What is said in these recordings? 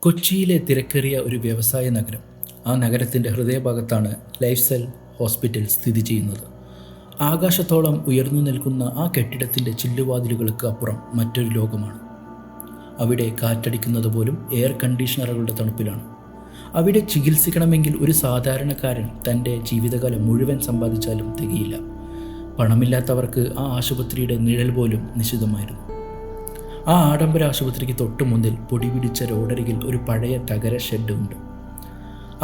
കൊച്ചിയിലെ തിരക്കേറിയ ഒരു വ്യവസായ നഗരം. ആ നഗരത്തിൻ്റെ ഹൃദയഭാഗത്താണ് ലൈഫ്സ്റ്റൈൽ ഹോസ്പിറ്റൽ സ്ഥിതി ചെയ്യുന്നത്. ആകാശത്തോളം ഉയർന്നു നിൽക്കുന്ന ആ കെട്ടിടത്തിൻ്റെ ചില്ലുവാതിലുകൾക്ക് അപ്പുറം മറ്റൊരു ലോകമാണ്. അവിടെ കാറ്റടിക്കുന്നത് പോലും എയർ കണ്ടീഷണറുകളുടെ തണുപ്പിലാണ്. അവിടെ ചികിത്സിക്കണമെങ്കിൽ ഒരു സാധാരണക്കാരൻ തൻ്റെ ജീവിതകാലം മുഴുവൻ സമ്പാദിച്ചാലും തികയില്ല. പണമില്ലാത്തവർക്ക് ആ ആശുപത്രിയുടെ നിഴൽ പോലും നിശിതമായിരുന്നു. ആ ആഡംബര ആശുപത്രിക്ക് തൊട്ടു മുന്നിൽ പൊടി പിടിച്ച റോഡരികിൽ ഒരു പഴയ തകര ഷെഡ് ഉണ്ട്.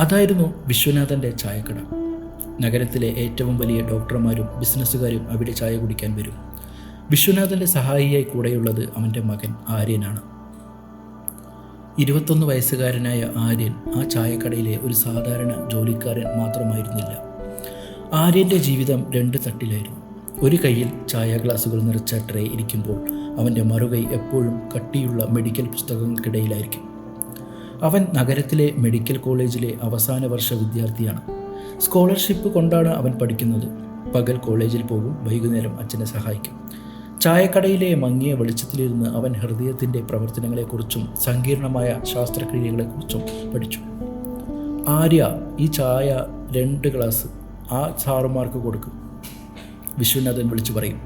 അതായിരുന്നു വിശ്വനാഥൻ്റെ ചായക്കട. നഗരത്തിലെ ഏറ്റവും വലിയ ഡോക്ടർമാരും ബിസിനസ്സുകാരും അവിടെ ചായ കുടിക്കാൻ വരും. വിശ്വനാഥൻ്റെ സഹായിയായി കൂടെയുള്ളത് അവൻ്റെ മകൻ ആര്യനാണ്. 21 വയസ്സുകാരനായ ആര്യൻ ആ ചായക്കടയിലെ ഒരു സാധാരണ ജോലിക്കാരൻ മാത്രമായിരുന്നില്ല. ആര്യൻ്റെ ജീവിതം രണ്ട് തട്ടിലായിരുന്നു. ഒരു കയ്യിൽ ചായ ഗ്ലാസുകൾ നിറച്ച ട്രേ ഇരിക്കുമ്പോൾ അവൻ്റെ മറുകൈ എപ്പോഴും കട്ടിയുള്ള മെഡിക്കൽ പുസ്തകങ്ങൾക്കിടയിലായിരിക്കും. അവൻ നഗരത്തിലെ മെഡിക്കൽ കോളേജിലെ അവസാന വർഷ വിദ്യാർത്ഥിയാണ്. സ്കോളർഷിപ്പ് കൊണ്ടാണ് അവൻ പഠിക്കുന്നത്. പകൽ കോളേജിൽ പോകും, വൈകുന്നേരം അച്ഛനെ സഹായിക്കും. ചായക്കടയിലെ മങ്ങിയ വെളിച്ചത്തിലിരുന്ന് അവൻ ഹൃദയത്തിൻ്റെ പ്രവർത്തനങ്ങളെക്കുറിച്ചും സങ്കീർണമായ ശാസ്ത്രക്രിയകളെക്കുറിച്ചും പഠിച്ചു. ആര്യ, ഈ ചായ 2 ഗ്ലാസ് ആ സാറുമാർക്ക് കൊടുക്കും, വിശ്വനാഥൻ വിളിച്ചു പറയും.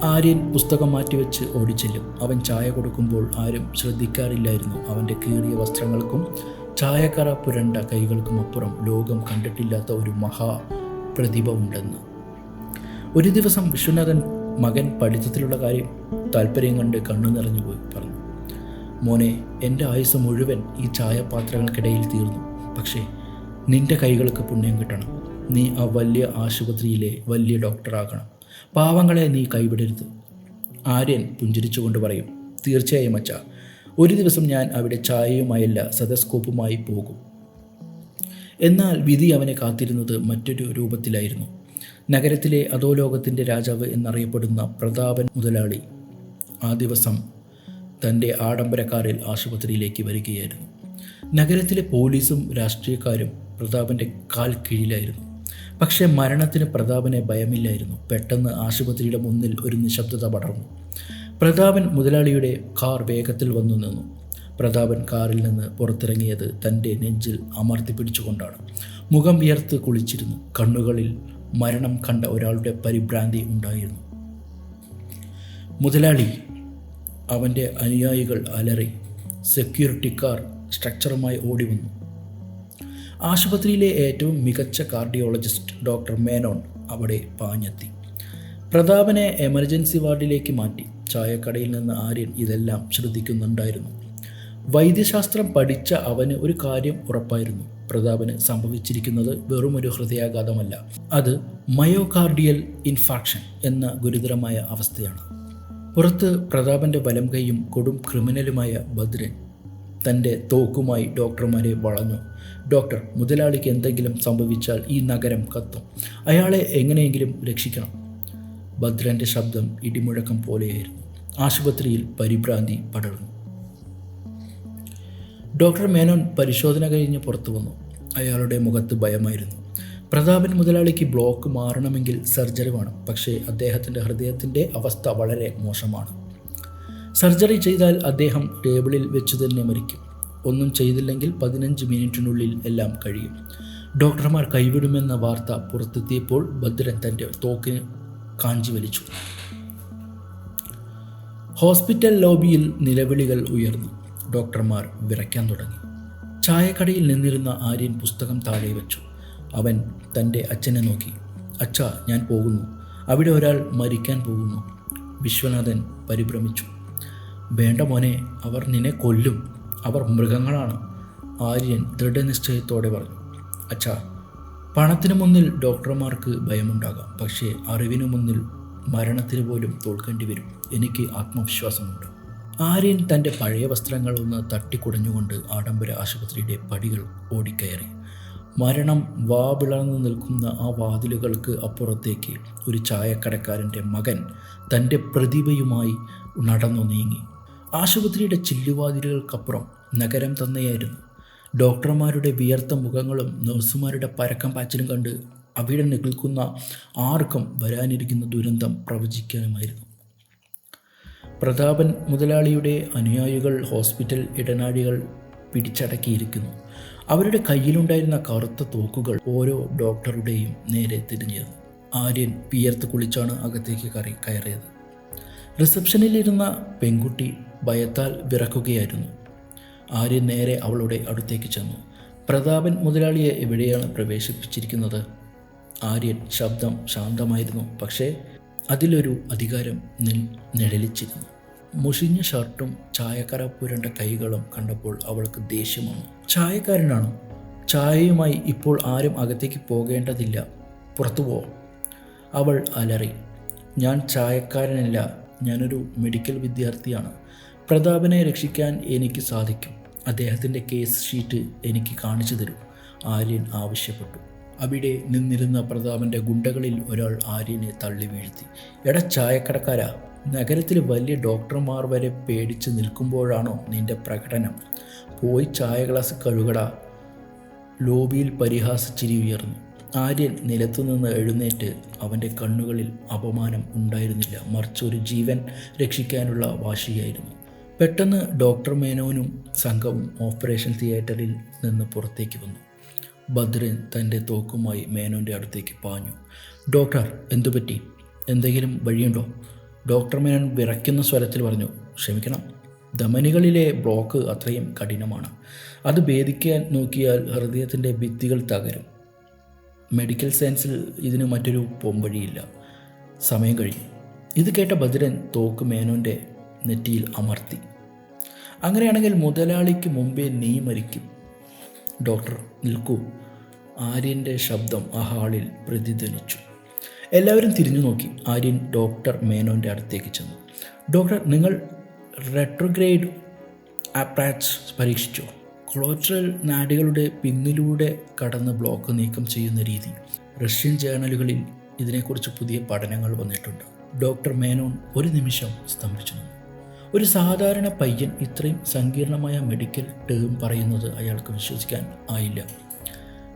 ആര്യൻ പുസ്തകം മാറ്റിവെച്ച് ഓടിച്ചെല്ലും. അവൻ ചായ കൊടുക്കുമ്പോൾ ആരും ശ്രദ്ധിക്കാറില്ലായിരുന്നു അവൻ്റെ കീറിയ വസ്ത്രങ്ങൾക്കും ചായക്കറ പുരണ്ട കൈകൾക്കും അപ്പുറം ലോകം കണ്ടിട്ടില്ലാത്ത ഒരു മഹാപ്രതിഭ ഉണ്ടെന്ന്. ഒരു ദിവസം വിശ്വനാഥൻ മകൻ പഠിത്തത്തിലുള്ള കാര്യം താല്പര്യം കണ്ട് കണ്ണു നിറഞ്ഞു പോയി പറഞ്ഞു, മോനെ, എൻ്റെ ആയുസ് മുഴുവൻ ഈ ചായപാത്രങ്ങൾക്കിടയിൽ തീർന്നു. പക്ഷേ നിൻ്റെ കൈകൾക്ക് പുണ്യം കിട്ടണം. നീ ആ വലിയ ആശുപത്രിയിലെ വലിയ ഡോക്ടറാകണം. പാവങ്ങളെ നീ കൈവിടരുത്. ആര്യൻ പുഞ്ചിരിച്ചുകൊണ്ട് പറയും, തീർച്ചയായും അച്ഛാ, ഒരു ദിവസം ഞാൻ അവിടെ ചായയുമായല്ല സദസ്കോപ്പുമായി പോകും. എന്നാൽ വിധി അവനെ കാത്തിരുന്നത് മറ്റൊരു രൂപത്തിലായിരുന്നു. നഗരത്തിലെ അധോലോകത്തിൻ്റെ രാജാവ് എന്നറിയപ്പെടുന്ന പ്രതാപൻ മുതലാളി ആ ദിവസം തൻ്റെ ആഡംബര കാറിൽ ആശുപത്രിയിലേക്ക് വരികയായിരുന്നു. നഗരത്തിലെ പോലീസും രാഷ്ട്രീയക്കാരും പ്രതാപൻ്റെ കാൽ കീഴിലായിരുന്നു. പക്ഷേ മരണത്തിന് പ്രതാപനെ ഭയമില്ലായിരുന്നു. പെട്ടെന്ന് ആശുപത്രിയുടെ മുന്നിൽ ഒരു നിശബ്ദത പടർന്നു. പ്രതാപൻ മുതലാളിയുടെ കാർ വേഗത്തിൽ വന്നു നിന്നു. പ്രതാപൻ കാറിൽ നിന്ന് പുറത്തിറങ്ങിയത് തൻ്റെ നെഞ്ചിൽ അമർത്തി പിടിച്ചുകൊണ്ടാണ്. മുഖം വിയർത്ത് കുളിച്ചിരുന്നു. കണ്ണുകളിൽ മരണം കണ്ട ഒരാളുടെ പരിഭ്രാന്തി ഉണ്ടായിരുന്നു. മുതലാളി! അവൻ്റെ അനുയായികൾ അലറി. സെക്യൂരിറ്റി കാർ സ്ട്രക്ചറുമായി ഓടി വന്നു. ആശുപത്രിയിലെ ഏറ്റവും മികച്ച കാർഡിയോളജിസ്റ്റ് ഡോക്ടർ മേനോൻ അവിടെ പാഞ്ഞെത്തി. പ്രതാപനെ എമർജൻസി വാർഡിലേക്ക് മാറ്റി. ചായക്കടയിൽ നിന്ന് ആര്യൻ ഇതെല്ലാം ശ്രദ്ധിക്കുന്നുണ്ടായിരുന്നു. വൈദ്യശാസ്ത്രം പഠിച്ച അവന് ഒരു കാര്യം ഉറപ്പായിരുന്നു. പ്രതാപന് സംഭവിച്ചിരിക്കുന്നത് വെറുമൊരു ഹൃദയാഘാതമല്ല, അത് മയോകാർഡിയൽ ഇൻഫാക്ഷൻ എന്ന ഗുരുതരമായ അവസ്ഥയാണ്. പുറത്ത് പ്രതാപൻ്റെ വലം കൈയും കൊടും ക്രിമിനലുമായ ഭദ്രൻ തൻ്റെ തോക്കുമായി ഡോക്ടർമാരെ വളഞ്ഞു. ഡോക്ടർ, മുതലാളിക്ക് എന്തെങ്കിലും സംഭവിച്ചാൽ ഈ നഗരം കത്തും. അയാളെ എങ്ങനെയെങ്കിലും രക്ഷിക്കണം. ഭദ്രൻ്റെ ശബ്ദം ഇടിമുഴക്കം പോലെയായിരുന്നു. ആശുപത്രിയിൽ പരിഭ്രാന്തി പടർന്നു. ഡോക്ടർ മേനോൻ പരിശോധന കഴിഞ്ഞ് പുറത്തു വന്നു. അയാളുടെ മുഖത്ത് ഭയമായിരുന്നു. പ്രതാപൻ മുതലാളിക്ക് ബ്ലോക്ക് മാറണമെങ്കിൽ സർജറി വേണം. പക്ഷേ അദ്ദേഹത്തിൻ്റെ ഹൃദയത്തിൻ്റെ അവസ്ഥ വളരെ മോശമാണ്. സർജറി ചെയ്താൽ അദ്ദേഹം ടേബിളിൽ വെച്ച് തന്നെ മരിക്കും. ഒന്നും ചെയ്തില്ലെങ്കിൽ 15 മിനിറ്റിനുള്ളിൽ എല്ലാം കഴിയും. ഡോക്ടർമാർ കൈവിടുമെന്ന വാർത്ത പുറത്തെത്തിയപ്പോൾ ഭദ്രൻ തൻ്റെ തോക്കിന് കാഞ്ചി വലിച്ചു. ഹോസ്പിറ്റൽ ലോബിയിൽ നിലവിളികൾ ഉയർന്നു. ഡോക്ടർമാർ വിറയ്ക്കാൻ തുടങ്ങി. ചായക്കടയിൽ നിന്നിരുന്ന ആര്യൻ പുസ്തകം താഴെ വെച്ചു. അവൻ തൻ്റെ അച്ഛനെ നോക്കി. അച്ഛാ, ഞാൻ പോകുന്നു. അവിടെ ഒരാൾ മരിക്കാൻ പോകുന്നു. വിശ്വനാഥൻ പരിഭ്രമിച്ചു. വേണ്ട മോനെ, അവർ നിന്നെ കൊല്ലും. അവർ മൃഗങ്ങളാണ്. ആര്യൻ ദൃഢനിശ്ചയത്തോടെ പറഞ്ഞു. അച്ഛാ, പണത്തിനു മുന്നിൽ ഡോക്ടർമാർക്ക് ഭയമുണ്ടാകാം, പക്ഷേ അറിവിനു മുന്നിൽ മരണത്തിന് പോലും തോൽക്കേണ്ടി വരും. എനിക്ക് ആത്മവിശ്വാസമുണ്ട്. ആര്യൻ തൻ്റെ പഴയ വസ്ത്രങ്ങൾ ഒന്ന് തട്ടിക്കുടഞ്ഞുകൊണ്ട് ആഡംബര ആശുപത്രിയുടെ പടികൾ ഓടിക്കയറി. മരണം വാപിളർന്നു നിൽക്കുന്ന ആ വാതിലുകൾക്ക് അപ്പുറത്തേക്ക് ഒരു ചായക്കടക്കാരൻ്റെ മകൻ തൻ്റെ പ്രതിഭയുമായി നടന്നു നീങ്ങി. ആശുപത്രിയുടെ ചില്ലുവാതിലുകൾക്കപ്പുറം നഗരം തന്നെയായിരുന്നു. ഡോക്ടർമാരുടെ വിയർത്ത മുഖങ്ങളും നഴ്സുമാരുടെ പരക്കം പാച്ചിലും കണ്ട് അവിടെ നിൽക്കുന്ന ആർക്കും വരാനിരിക്കുന്ന ദുരന്തം പ്രവചിക്കാനുമായിരുന്നു. പ്രതാപൻ മുതലാളിയുടെ അനുയായികൾ ഹോസ്പിറ്റൽ ഇടനാഴികൾ പിടിച്ചടക്കിയിരിക്കുന്നു. അവരുടെ കയ്യിലുണ്ടായിരുന്ന കറുത്ത തോക്കുകൾ ഓരോ ഡോക്ടറുടെയും നേരെ തിരിഞ്ഞിരുന്നു. ആര്യൻ വിയർത്ത് കുളിച്ചാണ് അകത്തേക്ക് കയറിയത്. റിസപ്ഷനിലിരുന്ന പെൺകുട്ടി ഭയത്താൽ വിറക്കുകയായിരുന്നു. ആര്യൻ നേരെ അവളുടെ അടുത്തേക്ക് ചെന്നു. പ്രതാപൻ മുതലാളിയെ എവിടെയാണ് പ്രവേശിപ്പിച്ചിരിക്കുന്നത്? ആര്യൻ ശബ്ദം ശാന്തമായിരുന്നു, പക്ഷേ അതിലൊരു അധികാരം നിഴലിച്ചിരുന്നു. മുഷിഞ്ഞ ഷർട്ടും ചായക്കര പുരണ്ട കൈകളും കണ്ടപ്പോൾ അവൾക്ക് ദേഷ്യം വന്നു. ചായക്കാരനാണോ? ചായയുമായി ഇപ്പോൾ ആരും അകത്തേക്ക് പോകേണ്ടതില്ല, പുറത്തു പോ. അവൾ അലറി. ഞാൻ ചായക്കാരനല്ല, ഞാനൊരു മെഡിക്കൽ വിദ്യാർത്ഥിയാണ്. പ്രതാപനെ രക്ഷിക്കാൻ എനിക്ക് സാധിക്കും. അദ്ദേഹത്തിൻ്റെ കേസ് ഷീറ്റ് എനിക്ക് കാണിച്ചു തരൂ, ആര്യൻ ആവശ്യപ്പെട്ടു. അവിടെ നിന്നിരുന്ന പ്രതാപൻ്റെ ഗുണ്ടകളിൽ ഒരാൾ ആര്യനെ തള്ളി വീഴ്ത്തി. എടാ ചായക്കടക്കാരാ, നഗരത്തിൽ വലിയ ഡോക്ടർമാർ വരെ പേടിച്ച് നിൽക്കുമ്പോഴാണോ നിന്റെ പ്രകടനം? പോയി ചായ ഗ്ലാസ് കഴുകടാ. ലോബിയിൽ പരിഹാസച്ചിരി ഉയർന്നു. ആര്യൻ നിലത്തുനിന്ന് എഴുന്നേറ്റ്. അവൻ്റെ കണ്ണുകളിൽ അപമാനം ഉണ്ടായിരുന്നില്ല, മറിച്ച് ഒരു ജീവൻ രക്ഷിക്കാനുള്ള വാശിയായിരുന്നു. പെട്ടെന്ന് ഡോക്ടർ മേനോനും സംഘവും ഓപ്പറേഷൻ തിയേറ്ററിൽ നിന്ന് പുറത്തേക്ക് വന്നു. ഭദ്രൻ തൻ്റെ തോക്കുമായി മേനോൻ്റെ അടുത്തേക്ക് പാഞ്ഞു. ഡോക്ടർ, എന്തുപറ്റി? എന്തെങ്കിലും വഴിയുണ്ടോ? ഡോക്ടർ മേനോൻ വിറയ്ക്കുന്ന സ്വരത്തിൽ പറഞ്ഞു. ക്ഷമിക്കണം, ധമനികളിലെ ബ്ലോക്ക് അത്രയും കഠിനമാണ്. അത് ഭേദിക്കാൻ നോക്കിയാൽ ഹൃദയത്തിൻ്റെ ഭിത്തികൾ തകരും. മെഡിക്കൽ സയൻസിൽ ഇതിന് മറ്റൊരു പോംവഴിയില്ല. സമയം കഴിഞ്ഞു. ഇത് കേട്ട ഭദ്രൻ തോക്ക് മേനോൻ്റെ നെറ്റിയിൽ അമർത്തി. അങ്ങനെയാണെങ്കിൽ മുതലാളിക്ക് മുമ്പേ നീ മരിക്കും. ഡോക്ടർ നിൽക്കൂ. ആര്യൻ്റെ ശബ്ദം ആ ഹാളിൽ പ്രതിധ്വനിച്ചു. എല്ലാവരും തിരിഞ്ഞു നോക്കി. ആര്യൻ ഡോക്ടർ മേനോൻ്റെ അടുത്തേക്ക് ചെന്നു. ഡോക്ടർ, നിങ്ങൾ റെട്രോഗ്രേഡ് അപ്രാച്ച് പരീക്ഷിച്ചോ? കൊളോട്രൽ നാഡികളുടെ പിന്നിലൂടെ കടന്ന് ബ്ലോക്ക് നീക്കം ചെയ്യുന്ന രീതി. റഷ്യൻ ജേർണലുകളിൽ ഇതിനെക്കുറിച്ച് പുതിയ പഠനങ്ങൾ വന്നിട്ടുണ്ട്. ഡോക്ടർ മേനോൻ ഒരു നിമിഷം സ്തംഭിച്ചു നിന്നു. ഒരു സാധാരണ പയ്യൻ ഇത്രയും സങ്കീർണമായ മെഡിക്കൽ ടേം പറയുന്നത് അയാൾക്ക് വിശ്വസിക്കാൻ ആയില്ല.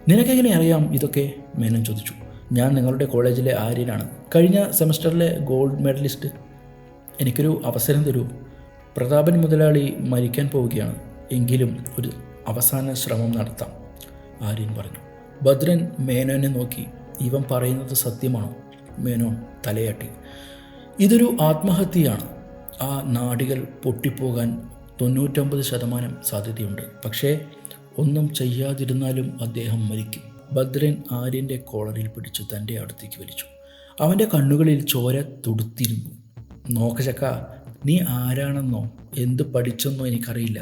നിനക്കെങ്ങനെ അറിയാം ഇതൊക്കെ? മേനോൻ ചോദിച്ചു. ഞാൻ നിങ്ങളുടെ കോളേജിലെ ആര്യനാണ്, കഴിഞ്ഞ സെമസ്റ്ററിലെ ഗോൾഡ് മെഡലിസ്റ്റ്. എനിക്കൊരു അവസരം തരൂ. പ്രതാപൻ മുതലാളി മരിക്കാൻ പോവുകയാണ്, എങ്കിലും ഒരു അവസാന ശ്രമം നടത്താം, ആര്യൻ പറഞ്ഞു. ഭദ്രൻ മേനോനെ നോക്കി. ഇവൻ പറയുന്നത് സത്യമാണോ? മേനോൻ തലയാട്ടി. ഇതൊരു ആത്മഹത്യയാണ്. ആ നാഡികൾ പൊട്ടിപ്പോകാൻ 99% സാധ്യതയുണ്ട്. പക്ഷേ ഒന്നും ചെയ്യാതിരുന്നാലും അദ്ദേഹം മരിക്കും. ഭദ്രൻ ആര്യൻ്റെ കോളറിൽ പിടിച്ച് തൻ്റെ അടുത്തേക്ക് വലിച്ചു. അവൻ്റെ കണ്ണുകളിൽ ചോര തുടുത്തിരുന്നു. നോക്ക് ചക്ക, നീ ആരാണെന്നോ എന്ത് പഠിച്ചെന്നോ എനിക്കറിയില്ല.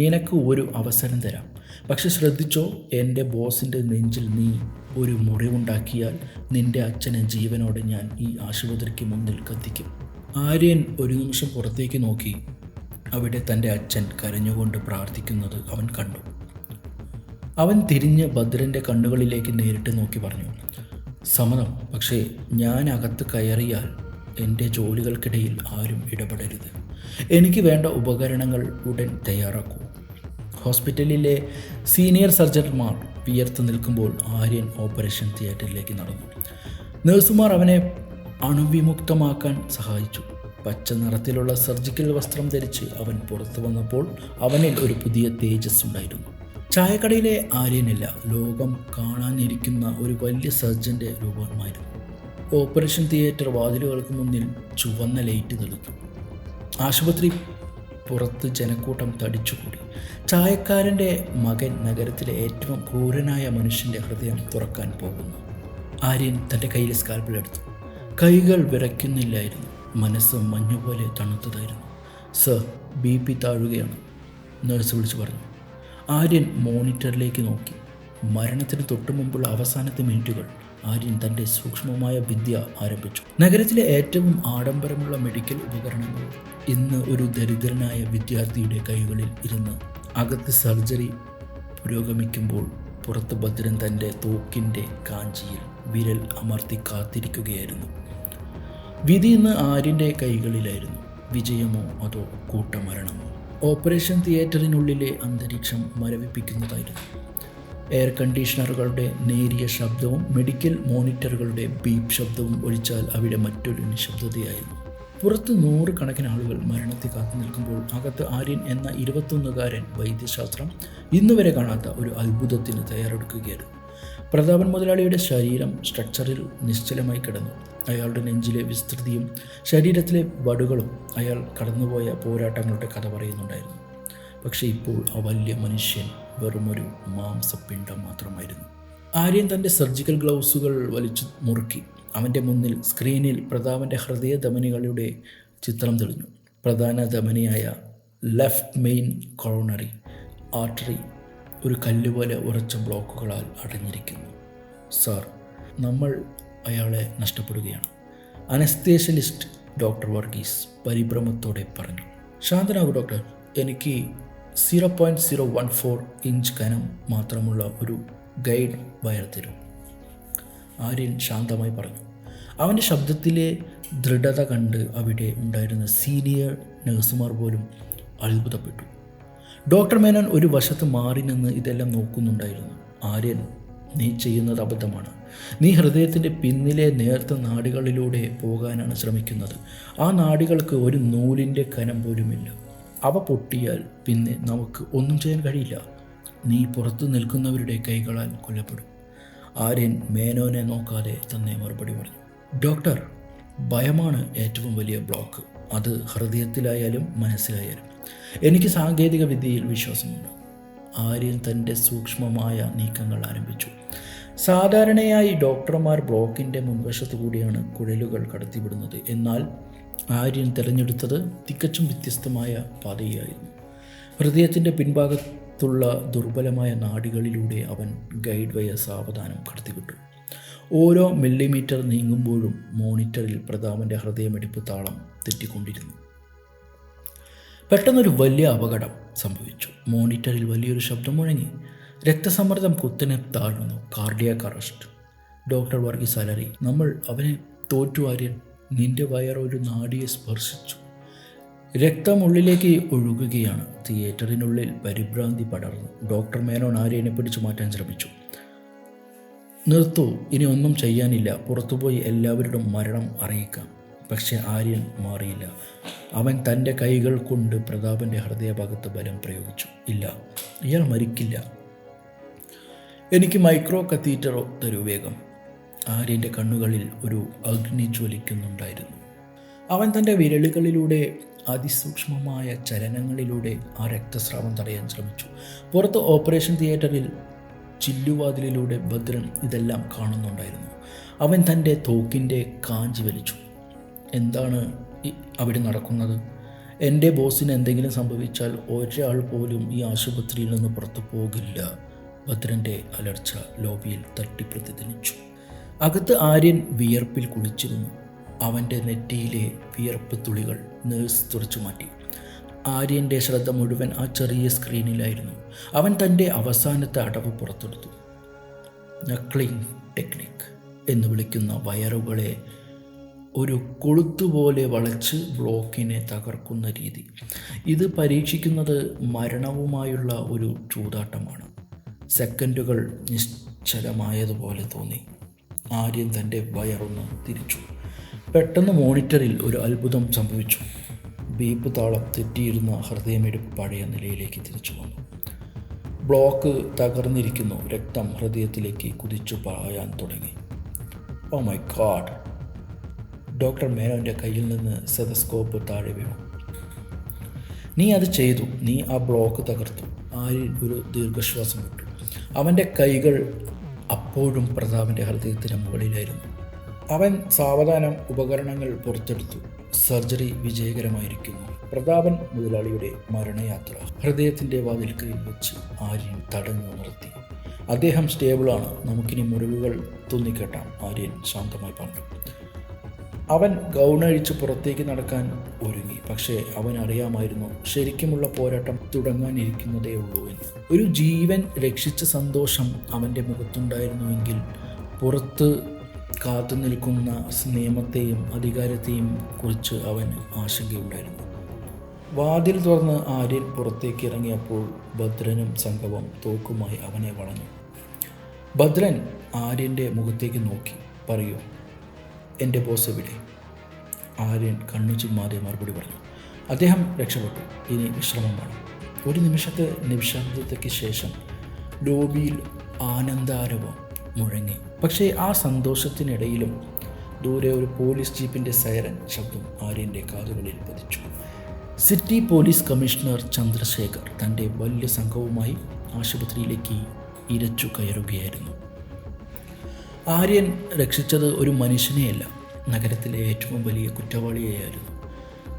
നിനക്ക് ഒരു അവസരം തരാം. പക്ഷെ ശ്രദ്ധിച്ചോ, എൻ്റെ ബോസിൻ്റെ നെഞ്ചിൽ നീ ഒരു മുറിവുണ്ടാക്കിയാൽ നിൻ്റെ അച്ഛനെ ജീവനോടെ ഞാൻ ഈ ആശുപത്രിക്ക് മുന്നിൽ കത്തിക്കും. ആര്യൻ ഒരു നിമിഷം പുറത്തേക്ക് നോക്കി. അവിടെ തൻ്റെ അച്ഛൻ കരഞ്ഞുകൊണ്ട് പ്രാർത്ഥിക്കുന്നത് അവൻ കണ്ടു. അവൻ തിരിഞ്ഞ് ഭദ്രൻ്റെ കണ്ണുകളിലേക്ക് നേരിട്ട് നോക്കി പറഞ്ഞു. സമ്മതം, പക്ഷേ ഞാൻ അകത്ത് കയറിയാൽ എൻ്റെ ജോലികൾക്കിടയിൽ ആരും ഇടപെടരുത്. എനിക്ക് വേണ്ട ഉപകരണങ്ങൾ ഉടൻ തയ്യാറാക്കൂ. ഹോസ്പിറ്റലിലെ സീനിയർ സർജൻമാർ വിയർത്ത് നിൽക്കുമ്പോൾ ആര്യൻ ഓപ്പറേഷൻ തിയേറ്ററിലേക്ക് നടന്നു. നഴ്സുമാർ അവനെ അണുവിമുക്തമാക്കാൻ സഹായിച്ചു. പച്ച നിറത്തിലുള്ള സർജിക്കൽ വസ്ത്രം ധരിച്ച് അവൻ പുറത്തു വന്നപ്പോൾ അവനിൽ ഒരു പുതിയ തേജസ് ഉണ്ടായിരുന്നു. ചായക്കടയിലെ ആര്യനല്ല, ലോകം കാണാനിരിക്കുന്ന ഒരു വലിയ സർജൻ്റെ രൂപമായിരുന്നു. ഓപ്പറേഷൻ തിയേറ്റർ വാതിലുകൾക്ക് മുന്നിൽ ചുവന്ന ലൈറ്റ് തെളിച്ചു. ആശുപത്രി പുറത്ത് ജനക്കൂട്ടം തടിച്ചുകൂടി. ചായക്കാരൻ്റെ മകൻ നഗരത്തിലെ ഏറ്റവും ക്രൂരനായ മനുഷ്യൻ്റെ ഹൃദയം തുറക്കാൻ പോകുന്നു. ആര്യൻ തൻ്റെ കയ്യിൽ സ്കാൽപ്പിലെടുത്തു. കൈകൾ വിറയ്ക്കുന്നില്ലായിരുന്നു, മനസ്സ് മഞ്ഞുപോലെ തണുത്തതായിരുന്നു. സർ, BP താഴുകയാണ്, നഴ്സ് വിളിച്ചു പറഞ്ഞു. ആര്യൻ മോണിറ്ററിലേക്ക് നോക്കി. മരണത്തിന് തൊട്ടു മുമ്പുള്ള അവസാനത്തെ മിനിറ്റുകൾ. ആര്യൻ തൻ്റെ സൂക്ഷ്മമായ വിദ്യ ആരംഭിച്ചു. നഗരത്തിലെ ഏറ്റവും ആഡംബരമുള്ള മെഡിക്കൽ ഉപകരണങ്ങൾ ഇന്ന് ഒരു ദരിദ്രനായ വിദ്യാർത്ഥിയുടെ കൈകളിൽ ഇരുന്ന് അകത്ത് സർജറി പുരോഗമിക്കുമ്പോൾ പുറത്ത് ഭദ്രൻ തൻ്റെ തോക്കിൻ്റെ കാഞ്ചിയിൽ വിരൽ അമർത്തി കാത്തിരിക്കുകയായിരുന്നു. വിധി ഇന്ന് ആര്യൻ്റെ കൈകളിലായിരുന്നു. വിജയമോ അതോ കൂട്ടമരണമോ? ഓപ്പറേഷൻ തിയേറ്ററിനുള്ളിലെ അന്തരീക്ഷം മരവിപ്പിക്കുന്നതായിരുന്നു. എയർ കണ്ടീഷണറുകളുടെ നേരിയ ശബ്ദവും മെഡിക്കൽ മോണിറ്ററുകളുടെ ബീപ്പ് ശബ്ദവും ഒഴിച്ചാൽ അവിടെ മറ്റൊരു നിശബ്ദതയായിരുന്നു. പുറത്ത് നൂറുകണക്കിന് ആളുകൾ മരണത്തെ കാത്തു നിൽക്കുമ്പോൾ അകത്ത് ആര്യൻ എന്ന 21-കാരൻ വൈദ്യശാസ്ത്രം ഇന്നുവരെ കാണാത്ത ഒരു അത്ഭുതത്തിന് തയ്യാറെടുക്കുകയായിരുന്നു. പ്രതാപൻ മുതലാളിയുടെ ശരീരം സ്ട്രക്ചറിൽ നിശ്ചലമായി കിടന്നു. അയാളുടെ നെഞ്ചിലെ വിസ്തൃതിയും ശരീരത്തിലെ വടുകളും അയാൾ കടന്നുപോയ പോരാട്ടങ്ങളുടെ കഥ പറയുന്നുണ്ടായിരുന്നു. പക്ഷേ ഇപ്പോൾ ആ വലിയ മനുഷ്യൻ വെറുമൊരു മാംസപിണ്ഡം മാത്രമായിരുന്നു. ആര്യൻ തൻ്റെ സർജിക്കൽ ഗ്ലൗസുകൾ വലിച്ചു മുറുക്കി. അവൻ്റെ മുന്നിൽ സ്ക്രീനിൽ പ്രതാപൻ്റെ ഹൃദയധമനികളുടെ ചിത്രം തെളിഞ്ഞു. പ്രധാന ധമനിയായ ലെഫ്റ്റ് മെയിൻ കൊറോണറി ആർട്ടറി ഒരു കല്ലുപോലെ ഉറച്ച ബ്ലോക്കുകളാൽ അടഞ്ഞിരിക്കുന്നു. സാർ, നമ്മൾ അയാളെ നഷ്ടപ്പെടുകയാണ്. അനസ്തേഷ്യലിസ്റ്റ് ഡോക്ടർ വർഗീസ് പരിഭ്രമത്തോടെ പറഞ്ഞു. ശാന്തനാകൂ ഡോക്ടർ, എനിക്ക് 0.014 ഇഞ്ച് കനം മാത്രമുള്ള ഒരു ഗൈഡ് വയർ തരൂ. ആര്യൻ ശാന്തമായി പറഞ്ഞു. അവൻ്റെ ശബ്ദത്തിലെ ദൃഢത കണ്ട് അവിടെ ഉണ്ടായിരുന്ന സീനിയർ നഴ്സുമാർ പോലും അത്ഭുതപ്പെട്ടു. ഡോക്ടർ മേനോൻ ഒരു വശത്ത് മാറി നിന്ന് ഇതെല്ലാം നോക്കുന്നുണ്ടായിരുന്നു. ആര്യൻ, നീ ചെയ്യുന്നത് അബദ്ധമാണ്. നീ ഹൃദയത്തിൻ്റെ പിന്നിലെ നേർത്ത നാഡികളിലൂടെ പോകാനാണ് ശ്രമിക്കുന്നത്. ആ നാഡികൾക്ക് ഒരു നൂലിൻ്റെ കനം പോലുമില്ല. അവ പൊട്ടിയാൽ പിന്നെ നമുക്ക് ഒന്നും ചെയ്യാൻ കഴിയില്ല. നീ പുറത്തു നിൽക്കുന്നവരുടെ കൈകളാൽ കൊല്ലപ്പെടും. ആര്യൻ മേനോനെ നോക്കാതെ തന്നെ മറുപടി പറഞ്ഞു. ഡോക്ടർ, ഭയമാണ് ഏറ്റവും വലിയ ബ്ലോക്ക്. അത് ഹൃദയത്തിലായാലും മനസ്സിലായാലും. എനിക്ക് സാങ്കേതിക വിദ്യയിൽ വിശ്വാസമുണ്ട്. ആര്യൻ തൻ്റെ സൂക്ഷ്മമായ നീക്കങ്ങൾ ആരംഭിച്ചു. സാധാരണയായി ഡോക്ടർമാർ ബ്ലോക്കിൻ്റെ മുൻവശത്തു കൂടിയാണ് കുഴലുകൾ കടത്തിവിടുന്നത്. എന്നാൽ ആര്യൻ തിരഞ്ഞെടുത്തത് തികച്ചും വ്യത്യസ്തമായ പാതയായിരുന്നു. ഹൃദയത്തിൻ്റെ പിൻഭാഗത്തുള്ള ദുർബലമായ നാഡികളിലൂടെ അവൻ ഗൈഡ് വയർ സാവധാനം കടത്തിവിട്ടു. ഓരോ മില്ലിമീറ്റർ നീങ്ങുമ്പോഴും മോണിറ്ററിൽ പ്രതാപൻ്റെ ഹൃദയമിടിപ്പ് താളം തെറ്റിക്കൊണ്ടിരുന്നു. പെട്ടെന്നൊരു വലിയ അപകടം സംഭവിച്ചു. മോണിറ്ററിൽ വലിയൊരു ശബ്ദം മുഴങ്ങി. രക്തസമ്മർദ്ദം കുത്തനെ താഴ്ന്നു. Cardiac arrest. ഡോക്ടർ വർഗീസ് അലറി. നമ്മൾ അവനെ തോറ്റു ആര്യൻ. നിന്റെ വയർ ഒരു നാഡിയെ സ്പർശിച്ചു. രക്തം ഉള്ളിലേക്ക് ഒഴുകുകയാണ്. തിയേറ്ററിനുള്ളിൽ പരിഭ്രാന്തി പടർന്നു. ഡോക്ടർ മേനോൻ ആര്യനെ പിടിച്ചു മാറ്റാൻ ശ്രമിച്ചു. നിർത്തൂ, ഇനി ഒന്നും ചെയ്യാനില്ല. പുറത്തുപോയി എല്ലാവരുടെ മരണം അറിയിക്കാം. പക്ഷേ ആര്യൻ മാറിയില്ല. അവൻ തൻ്റെ കൈകൾ കൊണ്ട് പ്രതാപൻ്റെ ഹൃദയഭാഗത്ത് ബലം പ്രയോഗിച്ചു. ഇല്ല, ഇയാൾ മരിക്കില്ല. എനിക്ക് മൈക്രോ കത്തീറ്ററോ തരൂ വേഗം. ആര്യൻ്റെ കണ്ണുകളിൽ ഒരു അഗ്നി ജ്വലിക്കുന്നുണ്ടായിരുന്നു. അവൻ തൻ്റെ വിരലുകളിലൂടെ അതിസൂക്ഷ്മമായ ചലനങ്ങളിലൂടെ ആ രക്തസ്രാവം തടയാൻ ശ്രമിച്ചു. പുറത്ത് ഓപ്പറേഷൻ തിയേറ്ററിൽ ചില്ലുവാതിലിലൂടെ ഭദ്രൻ ഇതെല്ലാം കാണുന്നുണ്ടായിരുന്നു. അവൻ തൻ്റെ തോക്കിൻ്റെ കാഞ്ചി വലിച്ചു. എന്താണ് അവിടെ നടക്കുന്നത്? എൻ്റെ ബോസിന് എന്തെങ്കിലും സംഭവിച്ചാൽ ഒരാൾ പോലും ഈ ആശുപത്രിയിൽ നിന്ന് പുറത്തു പോകില്ല. ഭദ്രൻ്റെ അലർച്ച ലോബിയിൽ തട്ടിപ്രതിധ്വനിച്ചു. അകത്ത് ആര്യൻ വിയർപ്പിൽ കുളിച്ചിരുന്നു. അവൻ്റെ നെറ്റിയിലെ വിയർപ്പ് തുളികൾ നേഴ്സ് തുടച്ചു മാറ്റി. ആര്യൻ്റെ ശ്രദ്ധ മുഴുവൻ ആ ചെറിയ സ്ക്രീനിലായിരുന്നു. അവൻ തൻ്റെ അവസാനത്തെ അടവ് പുറത്തെടുത്തു. നക്ലിംഗ് ടെക്നിക് എന്ന് വിളിക്കുന്ന വയറുകളെ ഒരു കൊളുത്തുപോലെ വളച്ച് ബ്ലോക്കിനെ തകർക്കുന്ന രീതി. ഇത് പരീക്ഷിക്കുന്നത് മരണവുമായുള്ള ഒരു ചൂതാട്ടമാണ്. സെക്കൻഡുകൾ നിശ്ചലമായതുപോലെ തോന്നി. ആര്യൻ തൻ്റെ വയറൊന്ന് തിരിച്ചു. പെട്ടെന്ന് മോണിറ്ററിൽ ഒരു അത്ഭുതം സംഭവിച്ചു. ബീപ്പ് താളം തെറ്റിയിരുന്ന ഹൃദയമിടിപ്പ് പഴയ നിലയിലേക്ക് തിരിച്ചു വന്നു. ബ്ലോക്ക് തകർന്നിരിക്കുന്നു. രക്തം ഹൃദയത്തിലേക്ക് കുതിച്ചു പായാൻ തുടങ്ങി. Oh my God! ഡോക്ടർ മേനോൻ്റെ കയ്യിൽ നിന്ന് സ്റ്റെതസ്കോപ്പ് താഴെ വീണു. നീ അത് ചെയ്തു. നീ ആ ബ്ലോക്ക് തകർത്തു. ആര്യൻ ഒരു ദീർഘശ്വാസം വിട്ടു. അവൻ്റെ കൈകൾ അപ്പോഴും പ്രതാപൻ്റെ ഹൃദയത്തിന് മുകളിലായിരുന്നു. അവൻ സാവധാനം ഉപകരണങ്ങൾ പുറത്തെടുത്തു. സർജറി വിജയകരമായിരിക്കുന്നു. പ്രതാപൻ മുതലാളിയുടെ മരണയാത്ര ഹൃദയത്തിൻ്റെ വാതിൽക്കയിൽ വെച്ച് ആര്യൻ തടഞ്ഞു നിർത്തി. അദ്ദേഹം സ്റ്റേബിളാണ്. നമുക്കിനി മുറിവുകൾ തുന്നിക്കെട്ടാം, ആര്യൻ ശാന്തമായി പറഞ്ഞു. അവൻ ഗൗണഴിച്ച് പുറത്തേക്ക് നടക്കാൻ ഒരുങ്ങി. പക്ഷേ അവൻ അറിയാമായിരുന്നു ശരിക്കുമുള്ള പോരാട്ടം തുടങ്ങാനിരിക്കുന്നതേ ഉള്ളൂ എന്ന്. ഒരു ജീവൻ രക്ഷിച്ച സന്തോഷം അവൻ്റെ മുഖത്തുണ്ടായിരുന്നുവെങ്കിൽ പുറത്ത് കാത്തു നിൽക്കുന്ന നിയമത്തെയും അധികാരത്തെയും കുറിച്ച് അവന് ആശങ്കയുണ്ടായിരുന്നു. വാതിൽ തുറന്ന് ആര്യൻ പുറത്തേക്ക് ഇറങ്ങിയപ്പോൾ ഭദ്രനും സംഘവും തോക്കുമായി അവനെ വളഞ്ഞു. ഭദ്രൻ ആര്യൻ്റെ മുഖത്തേക്ക് നോക്കി. പറയൂ, എൻ്റെ ബോസ് എവിടെ? ആര്യൻ കണ്ണു ചിമ്മാതെ മറുപടി പറഞ്ഞു. അദ്ദേഹം രക്ഷപ്പെട്ടു. ഇനി വിശ്രമം വേണം. ഒരു നിമിഷത്തെ നിശബ്ദതയ്ക്ക് ശേഷം ലോബിയിൽ ആനന്ദാരവം മുഴങ്ങി. പക്ഷേ ആ സന്തോഷത്തിനിടയിലും ദൂരെ ഒരു പോലീസ് ജീപ്പിൻ്റെ സൈറൻ ശബ്ദം ആര്യൻ്റെ കാതുകളിൽ പതിച്ചു. സിറ്റി പോലീസ് കമ്മീഷണർ ചന്ദ്രശേഖർ തൻ്റെ വലിയ സംഘവുമായി ആശുപത്രിയിലേക്ക് ഇരച്ചു കയറുകയായിരുന്നു. ആര്യൻ രക്ഷിച്ചത് ഒരു മനുഷ്യനെയല്ല, നഗരത്തിലെ ഏറ്റവും വലിയ കുറ്റവാളിയെയായിരുന്നു.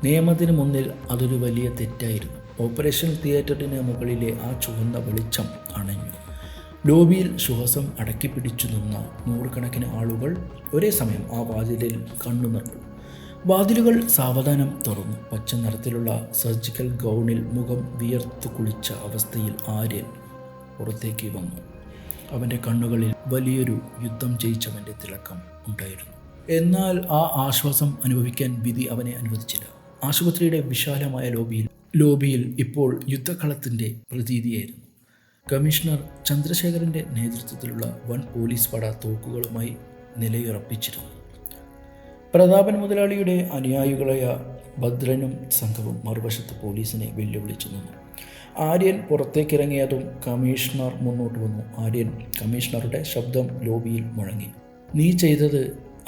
നിയമത്തിന് മുന്നിൽ അതൊരു വലിയ തെറ്റായിരുന്നു. ഓപ്പറേഷൻ തിയേറ്ററിന് മുകളിലെ ആ ചുവന്ന വെളിച്ചം അണഞ്ഞു. ലോബിയിൽ ശ്വാസം അടക്കിപ്പിടിച്ചു നിന്ന നൂറുകണക്കിന് ആളുകൾ ഒരേ സമയം ആ വാതിലിൽ കണ്ണു നട്ടു. വാതിലുകൾ സാവധാനം തുറന്നു. പച്ച നിറത്തിലുള്ള സർജിക്കൽ ഗൗണിൽ മുഖം വിയർത്തു കുളിച്ച അവസ്ഥയിൽ ആര്യൻ പുറത്തേക്ക് വന്നു. അവൻ്റെ കണ്ണുകളിൽ വലിയൊരു യുദ്ധം ജയിച്ചവൻ്റെ തിളക്കം ഉണ്ടായിരുന്നു. എന്നാൽ ആ ആശ്വാസം അനുഭവിക്കാൻ വിധി അവനെ അനുവദിച്ചില്ല. ആശുപത്രിയുടെ വിശാലമായ ലോബിയിൽ ഇപ്പോൾ യുദ്ധക്കളത്തിൻ്റെ പ്രതീതിയായിരുന്നു. കമ്മീഷണർ ചന്ദ്രശേഖരൻ്റെ നേതൃത്വത്തിലുള്ള വൻ പോലീസ് പട തോക്കുകളുമായി നിലയുറപ്പിച്ചിരുന്നു. പ്രതാപൻ മുതലാളിയുടെ അനുയായികളായ ഭദ്രനും സംഘവും മറുവശത്ത് പോലീസിനെ വെല്ലുവിളിച്ചു നിന്നു. ആര്യൻ പുറത്തേക്കിറങ്ങിയതും കമ്മീഷണർ മുന്നോട്ട് വന്നു. ആര്യൻ കമ്മീഷണറുടെ ശബ്ദം ലോബിയിൽ മുഴങ്ങി. നീ ചെയ്തത്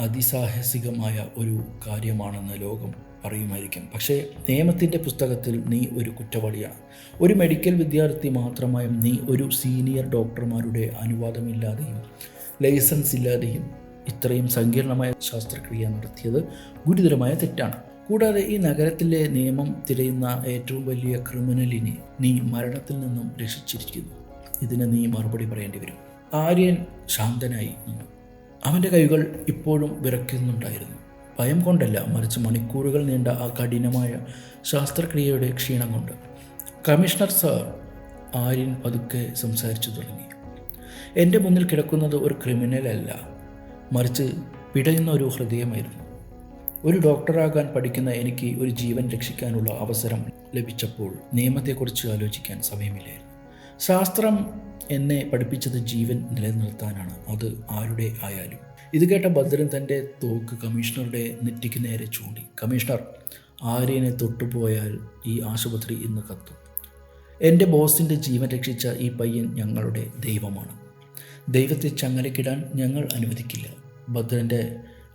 അതിസാഹസികമായ ഒരു കാര്യമാണെന്ന് ലോകം പറയുമായിരിക്കും. പക്ഷേ നിയമത്തിൻ്റെ പുസ്തകത്തിൽ നീ ഒരു കുറ്റവാളിയാണ്. ഒരു മെഡിക്കൽ വിദ്യാർത്ഥി മാത്രമായും നീ ഒരു സീനിയർ ഡോക്ടർമാരുടെ അനുവാദമില്ലാതെയും ലൈസൻസ് ഇല്ലാതെയും ഇത്രയും സങ്കീർണമായ ശസ്ത്രക്രിയ നടത്തിയത് ഗുരുതരമായ തെറ്റാണ്. കൂടാതെ ഈ നഗരത്തിലെ നിയമം തിരയുന്ന ഏറ്റവും വലിയ ക്രിമിനലിനെ നീ മരണത്തിൽ നിന്നും രക്ഷിച്ചിരിക്കുന്നു. ഇതിന് നീ മറുപടി പറയേണ്ടി വരും. ആര്യൻ ശാന്തനായി നിന്നു. അവൻ്റെ കൈകൾ ഇപ്പോഴും വിറയ്ക്കുന്നുണ്ടായിരുന്നു. ഭയം കൊണ്ടല്ല, മറിച്ച് മണിക്കൂറുകൾ നീണ്ട ആ കഠിനമായ ശസ്ത്രക്രിയയുടെ ക്ഷീണം കൊണ്ട്. കമ്മീഷണർ സാർ, ആര്യൻ പതുക്കെ സംസാരിച്ചു തുടങ്ങി. എൻ്റെ മുന്നിൽ കിടക്കുന്നത് ഒരു ക്രിമിനലല്ല, മറിച്ച് പിടയുന്ന ഒരു ഹൃദയമായിരുന്നു. ഒരു ഡോക്ടറാകാൻ പഠിക്കുന്ന എനിക്ക് ഒരു ജീവൻ രക്ഷിക്കാനുള്ള അവസരം ലഭിച്ചപ്പോൾ നിയമത്തെക്കുറിച്ച് ആലോചിക്കാൻ സമയമില്ലായിരുന്നു. ശാസ്ത്രം എന്നെ പഠിപ്പിച്ചത് ജീവൻ നിലനിർത്താനാണ്, അത് ആരുടെ ആയാലും. ഇത് കേട്ട ഭദ്രൻ തൻ്റെ തോക്ക് കമ്മീഷണറുടെ നെറ്റിക്ക് നേരെ ചൂണ്ടി. കമ്മീഷണർ, ആര്യനെ തൊട്ടുപോയാൽ ഈ ആശുപത്രി ഇന്ന് കത്തും. എൻ്റെ ബോസിൻ്റെ ജീവൻ രക്ഷിച്ച ഈ പയ്യൻ ഞങ്ങളുടെ ദൈവമാണ്. ദൈവത്തെ ചങ്ങലക്കിടാൻ ഞങ്ങൾ അനുവദിക്കില്ല. ഭദ്രൻ്റെ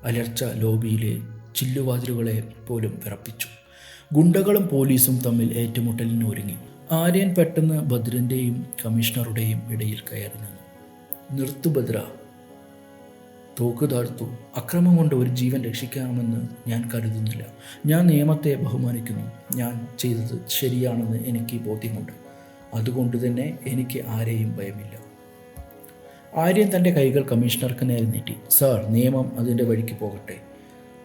അലർച്ച ലോബിയിലെ ചില്ലുവാതിലുകളെ പോലും വിറപ്പിച്ചു. ഗുണ്ടകളും പോലീസും തമ്മിൽ ഏറ്റുമുട്ടലിന് ഒരുങ്ങി. ആര്യൻ പെട്ടെന്ന് ഭദ്രൻ്റെയും കമ്മീഷണറുടെയും ഇടയിൽ കയറി നിന്നു. നിർത്തു ഭദ്ര, തോക്ക് താഴ്ത്തു. അക്രമം കൊണ്ട് ഒരു ജീവൻ രക്ഷിക്കാമെന്ന് ഞാൻ കരുതുന്നില്ല. ഞാൻ നിയമത്തെ ബഹുമാനിക്കുന്നു. ഞാൻ ചെയ്തത് ശരിയാണെന്ന് എനിക്ക് ബോധ്യമുണ്ട്. അതുകൊണ്ട് തന്നെ എനിക്ക് ആരെയും ഭയമില്ല. ആര്യൻ തൻ്റെ കൈകൾ കമ്മീഷണർക്ക് നേരെ നീട്ടി. സാർ, നിയമം അതിൻ്റെ വഴിക്ക് പോകട്ടെ.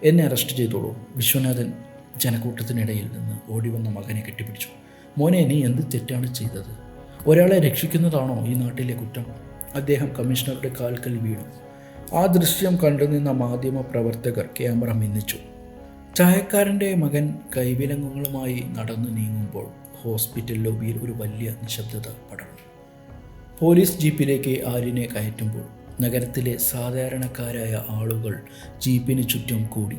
എന്നെ അറസ്റ്റ് ചെയ്തോളൂ. വിശ്വനാഥൻ ജനക്കൂട്ടത്തിനിടയിൽ നിന്ന് ഓടിവന്ന മകനെ കെട്ടിപ്പിടിച്ചു. മോനെ, നീ എന്ത് തെറ്റാണ് ചെയ്തത്? ഒരാളെ രക്ഷിക്കുന്നതാണോ ഈ നാട്ടിലെ കുറ്റം? അദ്ദേഹം കമ്മീഷണറുടെ കാൽക്കൽ വീണു. ആ ദൃശ്യം കണ്ടുനിന്ന മാധ്യമ പ്രവർത്തകർ ക്യാമറ മിന്നിച്ചു. ചായക്കാരൻ്റെ മകൻ കൈവിലങ്ങുകളുമായി നടന്നു നീങ്ങുമ്പോൾ ഹോസ്പിറ്റൽ ലോബിയിൽ ഒരു വലിയ നിശബ്ദത പടർന്നു. പോലീസ് ജീപ്പിലേക്ക് ആര്യനെ കയറ്റുമ്പോൾ നഗരത്തിലെ സാധാരണക്കാരായ ആളുകൾ ജീപ്പിന് ചുറ്റും കൂടി.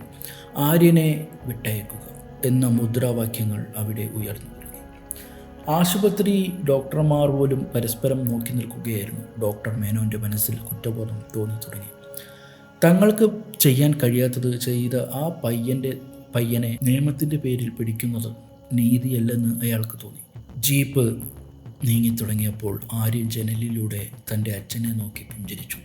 ആര്യനെ വിട്ടയക്കുക എന്ന മുദ്രാവാക്യങ്ങൾ അവിടെ ഉയർന്നു. ആശുപത്രി ഡോക്ടർമാർ പോലും പരസ്പരം നോക്കി നിൽക്കുകയായിരുന്നു. ഡോക്ടർ മേനോൻ്റെ മനസ്സിൽ കുറ്റബോധം തോന്നി തുടങ്ങി. തങ്ങൾക്ക് ചെയ്യാൻ കഴിയാത്തത് ചെയ്ത ആ പയ്യനെ നിയമത്തിൻ്റെ പേരിൽ പിടിക്കുന്നത് നീതിയല്ലെന്ന് അയാൾക്ക് തോന്നി. ജീപ്പ് നീങ്ങിത്തുടങ്ങിയപ്പോൾ ആര്യൻ ജനലിലൂടെ തൻ്റെ അച്ഛനെ നോക്കി പുഞ്ചിരിച്ചു.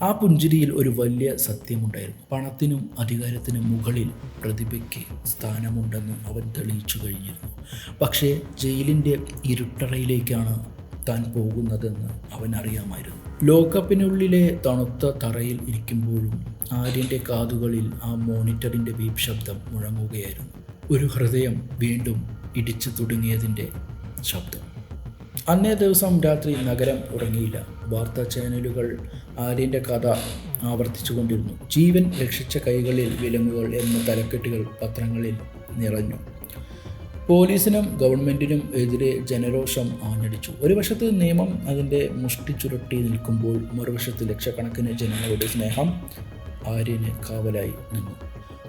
ആ പുഞ്ചിരിയിൽ ഒരു വലിയ സത്യമുണ്ടായിരുന്നു. പണത്തിനും അധികാരത്തിനും മുകളിൽ പ്രതിഭയ്ക്ക് സ്ഥാനമുണ്ടെന്ന് അവൻ തെളിയിച്ചു കഴിഞ്ഞിരുന്നു. പക്ഷേ ജയിലിൻ്റെ ഇരുട്ടറയിലേക്കാണ് താൻ പോകുന്നതെന്ന് അവൻ അറിയാമായിരുന്നു. ലോക്കപ്പിനുള്ളിലെ തണുത്ത തറയിൽ ഇരിക്കുമ്പോഴും ആര്യൻ്റെ കാതുകളിൽ ആ മോണിറ്ററിൻ്റെ ബീപ് ശബ്ദം മുഴങ്ങുകയായിരുന്നു. ഒരു ഹൃദയം വീണ്ടും ഇടിച്ചു തുടങ്ങിയതിൻ്റെ ശബ്ദം. അന്നേ ദിവസം രാത്രി നഗരം ഉറങ്ങിയില്ല. വാർത്താ ചാനലുകൾ ആര്യൻ്റെ കഥ ആവർത്തിച്ചു കൊണ്ടിരുന്നു. ജീവൻ രക്ഷിച്ച കൈകളിൽ വിലങ്ങുകൾ എന്ന തലക്കെട്ടുകൾ പത്രങ്ങളിൽ നിറഞ്ഞു. പോലീസിനും ഗവൺമെൻറ്റിനും എതിരെ ജനരോഷം ആഞ്ഞടിച്ചു. ഒരു വശത്ത് നിയമം അതിൻ്റെ മുഷ്ടി ചുരുട്ടി നിൽക്കുമ്പോൾ മറുവശത്ത് ലക്ഷക്കണക്കിന് ജനങ്ങളുടെ സ്നേഹം ആര്യന് കാവലായി നിന്നു.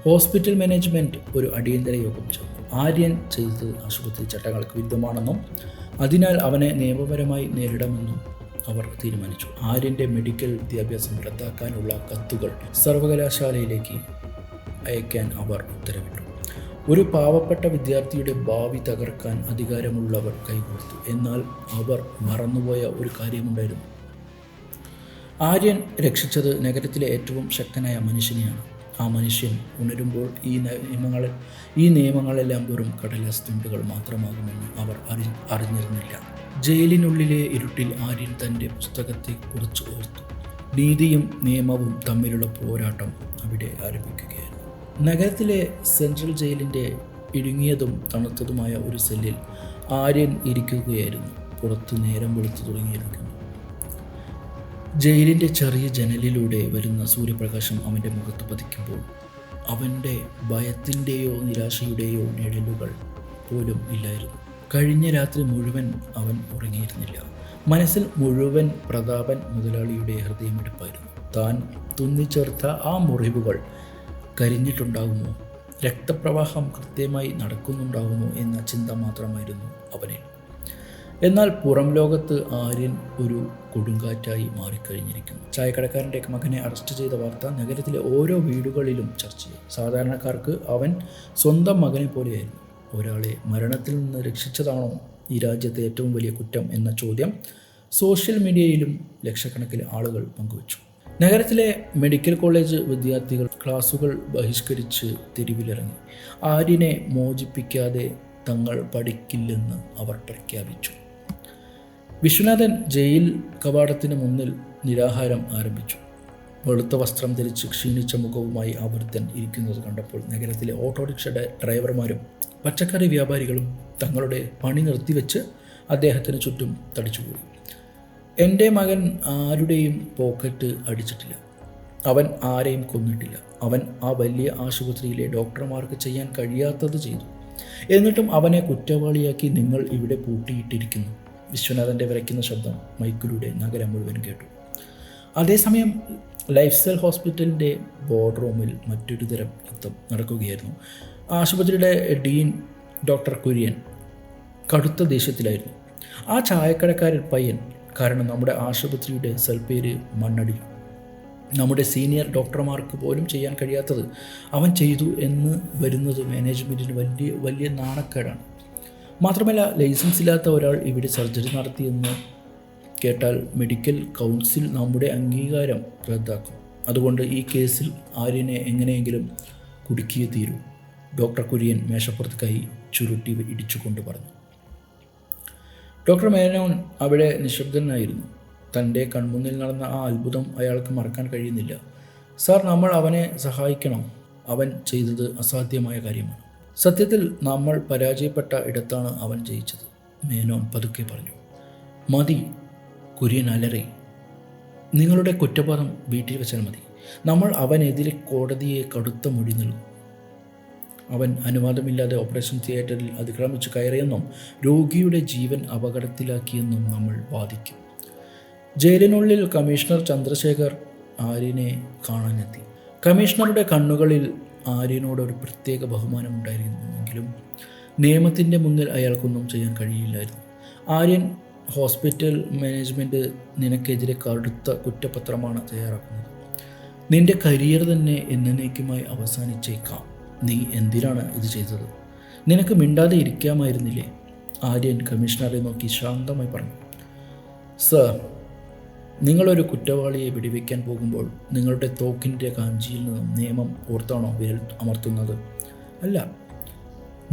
ഹോസ്പിറ്റൽ മാനേജ്മെൻറ്റ് ഒരു അടിയന്തര യോഗം ചേർന്നു. ആര്യൻ ചെയ്തത് ആശുപത്രി ചട്ടങ്ങൾക്ക് വിരുദ്ധമാണെന്നും അതിനാൽ അവനെ നിയമപരമായി നേരിടാമെന്നും അവർ തീരുമാനിച്ചു. ആര്യൻ്റെ മെഡിക്കൽ വിദ്യാഭ്യാസം റദ്ദാക്കാനുള്ള കത്തുകൾ സർവകലാശാലയിലേക്ക് അയക്കാൻ അവർ ഉത്തരവിട്ടു. ഒരു പാവപ്പെട്ട വിദ്യാർത്ഥിയുടെ ഭാവി തകർക്കാൻ അധികാരമുള്ളവർ കൈകോർത്തു. എന്നാൽ അവർ മറന്നുപോയ ഒരു കാര്യമുണ്ടായിരുന്നു. ആര്യൻ രക്ഷിച്ചത് നഗരത്തിലെ ഏറ്റവും ശക്തനായ മനുഷ്യനെയാണ്. ആ മനുഷ്യൻ ഉണരുമ്പോൾ ഈ നിയമങ്ങളെല്ലാം വെറും കടലാസ് തുണ്ടുകൾ മാത്രമാകുമെന്ന് അവർ അറിഞ്ഞിരുന്നില്ല. ജയിലിനുള്ളിലെ ഇരുട്ടിൽ ആര്യൻ തൻ്റെ പുസ്തകത്തെക്കുറിച്ച് ഓർത്തു. നീതിയും നിയമവും തമ്മിലുള്ള പോരാട്ടം അവിടെ ആരംഭിക്കുകയായിരുന്നു. നഗരത്തിലെ സെൻട്രൽ ജയിലിൻ്റെ ഇടുങ്ങിയതും തണുത്തതുമായ ഒരു സെല്ലിൽ ആര്യൻ ഇരിക്കുകയായിരുന്നു. പുറത്ത് നേരം വെളുത്തു തുടങ്ങിയിരിക്കുന്നു. ജയിലിൻ്റെ ചെറിയ ജനലിലൂടെ വരുന്ന സൂര്യപ്രകാശം അവൻ്റെ മുഖത്ത് പതിക്കുമ്പോൾ അവൻ്റെ ഭയത്തിൻ്റെയോ നിരാശയുടെയോ നിഴലുകൾ പോലും ഇല്ലായിരുന്നു. കഴിഞ്ഞ രാത്രി മുഴുവൻ അവൻ ഉറങ്ങിയിരുന്നില്ല. മനസ്സിൽ മുഴുവൻ പ്രതാപൻ മുതലാളിയുടെ ഹൃദയമിടിപ്പായിരുന്നു. താൻ തുന്നിച്ചേർത്ത ആ മുറിവുകൾ കരിഞ്ഞിട്ടുണ്ടാകുമോ, രക്തപ്രവാഹം കൃത്യമായി നടക്കുന്നുണ്ടാകുമോ എന്ന ചിന്ത മാത്രമായിരുന്നു അവനിൽ. എന്നാൽ പുറം ലോകത്ത് ആര്യൻ ഒരു കൊടുങ്കാറ്റായി മാറിക്കഴിഞ്ഞിരിക്കുന്നു. ചായക്കടക്കാരൻ്റെ മകനെ അറസ്റ്റ് ചെയ്ത വാർത്ത നഗരത്തിലെ ഓരോ വീടുകളിലും ചർച്ചയായി. സാധാരണക്കാർക്ക് അവൻ സ്വന്തം മകനെ പോലെയായിരുന്നു. ഒരാളെ മരണത്തിൽ നിന്ന് രക്ഷിച്ചതാണോ ഈ രാജ്യത്തെ ഏറ്റവും വലിയ കുറ്റം എന്ന ചോദ്യം സോഷ്യൽ മീഡിയയിലും ലക്ഷക്കണക്കിന് ആളുകൾ പങ്കുവച്ചു. നഗരത്തിലെ മെഡിക്കൽ കോളേജ് വിദ്യാർത്ഥികൾ ക്ലാസുകൾ ബഹിഷ്കരിച്ച് തെരുവിലിറങ്ങി. ആര്യനെ മോചിപ്പിക്കാതെ തങ്ങൾ പഠിക്കില്ലെന്ന് അവർ പ്രഖ്യാപിച്ചു. വിശ്വനാഥൻ ജയിൽ കവാടത്തിന് മുന്നിൽ നിരാഹാരം ആരംഭിച്ചു. വെളുത്ത വസ്ത്രം ധരിച്ച് ക്ഷീണിച്ച മുഖവുമായി ആ വൃദ്ധൻ ഇരിക്കുന്നത് കണ്ടപ്പോൾ നഗരത്തിലെ ഓട്ടോറിക്ഷ ഡ്രൈവർമാരും പച്ചക്കറി വ്യാപാരികളും തങ്ങളുടെ പണി നിർത്തിവെച്ച് അദ്ദേഹത്തിന് ചുറ്റും തടിച്ചുകൂടി. എൻ്റെ മകൻ ആരുടെയും പോക്കറ്റ് അടിച്ചിട്ടില്ല. അവൻ ആരെയും കൊന്നിട്ടില്ല. അവൻ ആ വലിയ ആശുപത്രിയിലെ ഡോക്ടർമാർക്ക് ചെയ്യാൻ കഴിയാത്തത് ചെയ്തു. എന്നിട്ടും അവനെ കുറ്റവാളിയാക്കി നിങ്ങൾ ഇവിടെ പൂട്ടിയിട്ടിരിക്കുന്നു. വിശ്വനാഥൻ്റെ വിറയ്ക്കുന്ന ശബ്ദം മൈക്കിലൂടെ നഗരം മുഴുവൻ കേട്ടു. അതേസമയം ലൈഫ് സ്റ്റൈൽ ഹോസ്പിറ്റലിൻ്റെ ബോർഡ് റൂമിൽ മറ്റൊരു തരം യുദ്ധം നടക്കുകയായിരുന്നു. ആശുപത്രിയുടെ ഡീൻ ഡോക്ടർ കുര്യൻ കടുത്ത ദേഷ്യത്തിലായിരുന്നു. ആ ചായക്കടക്കാരൻ പയ്യൻ കാരണം നമ്മുടെ ആശുപത്രിയുടെ സൽപ്പേര് മണ്ണടിഞ്ഞു. നമ്മുടെ സീനിയർ ഡോക്ടർമാർക്ക് പോലും ചെയ്യാൻ കഴിയാത്തത് അവൻ ചെയ്തു എന്ന് വരുന്നത് മാനേജ്മെൻറ്റിന് വലിയ നാണക്കേടാണ്. മാത്രമല്ല, ലൈസൻസ് ഇല്ലാത്ത ഒരാൾ ഇവിടെ സർജറി നടത്തിയെന്ന് കേട്ടാൽ മെഡിക്കൽ കൗൺസിൽ നമ്മുടെ അംഗീകാരം റദ്ദാക്കും. അതുകൊണ്ട് ഈ കേസിൽ ആര്യനെ എങ്ങനെയെങ്കിലും കുടുക്കിയേ തീരൂ. ഡോക്ടർ കുര്യൻ മേശപ്പുറത്ത് കൈ ചുരുട്ടി ഇടിച്ചുകൊണ്ട് പറഞ്ഞു. ഡോക്ടർ മേനോൻ അവിടെ നിശബ്ദനായിരുന്നു. തൻ്റെ കൺമുന്നിൽ നടന്ന ആ അത്ഭുതം അയാൾക്ക് മറക്കാൻ കഴിയുന്നില്ല. സാർ, നമ്മൾ അവനെ സഹായിക്കണം. അവൻ ചെയ്തത് അസാധ്യമായ കാര്യമാണ്. സത്യത്തിൽ നമ്മൾ പരാജയപ്പെട്ട ഇടത്താണ് അവൻ ജയിച്ചത്, മേനോൻ പതുക്കെ പറഞ്ഞു. മതി, കുര്യൻ അലറി. നിങ്ങളുടെ കുറ്റബോധം വീട്ടിൽ വെച്ചാൽ മതി. നമ്മൾ അവനെതിരെ കോടതിയെ കടുത്ത മൊഴി നൽകും. അവൻ അനുവാദമില്ലാതെ ഓപ്പറേഷൻ തിയേറ്ററിൽ അതിക്രമിച്ച് കയറിയെന്നും രോഗിയുടെ ജീവൻ അപകടത്തിലാക്കിയെന്നും നമ്മൾ വാദിക്കും. ജയിലിനുള്ളിൽ കമ്മീഷണർ ചന്ദ്രശേഖർ ആര്യനെ കാണാനെത്തി. കമ്മീഷണറുടെ കണ്ണുകളിൽ ആര്യനോട് ഒരു പ്രത്യേക ബഹുമാനമുണ്ടായിരുന്നുവെങ്കിലും നിയമത്തിൻ്റെ മുന്നിൽ അയാൾക്കൊന്നും ചെയ്യാൻ കഴിയില്ലായിരുന്നു. ആര്യൻ, ഹോസ്പിറ്റൽ മാനേജ്മെൻറ്റ് നിനക്കെതിരെ കടുത്ത കുറ്റപത്രമാണ് തയ്യാറാക്കുന്നത്. നിന്റെ കരിയർ തന്നെ എന്നേക്കുമായി അവസാനിച്ചേക്കാം. നീ എന്തിനാണ് ഇത് ചെയ്തത്? നിനക്ക് മിണ്ടാതെ ഇരിക്കാമായിരുന്നില്ലേ? ആര്യൻ കമ്മീഷണറെ നോക്കി ശാന്തമായി പറഞ്ഞു. സർ, നിങ്ങളൊരു കുറ്റവാളിയെ വെടിവെക്കാൻ പോകുമ്പോൾ നിങ്ങളുടെ തോക്കിൻ്റെ കാഞ്ചിയിൽ നിന്നും നിയമം ഓർത്താണോ വിരൽ അമർത്തുന്നത്? അല്ല,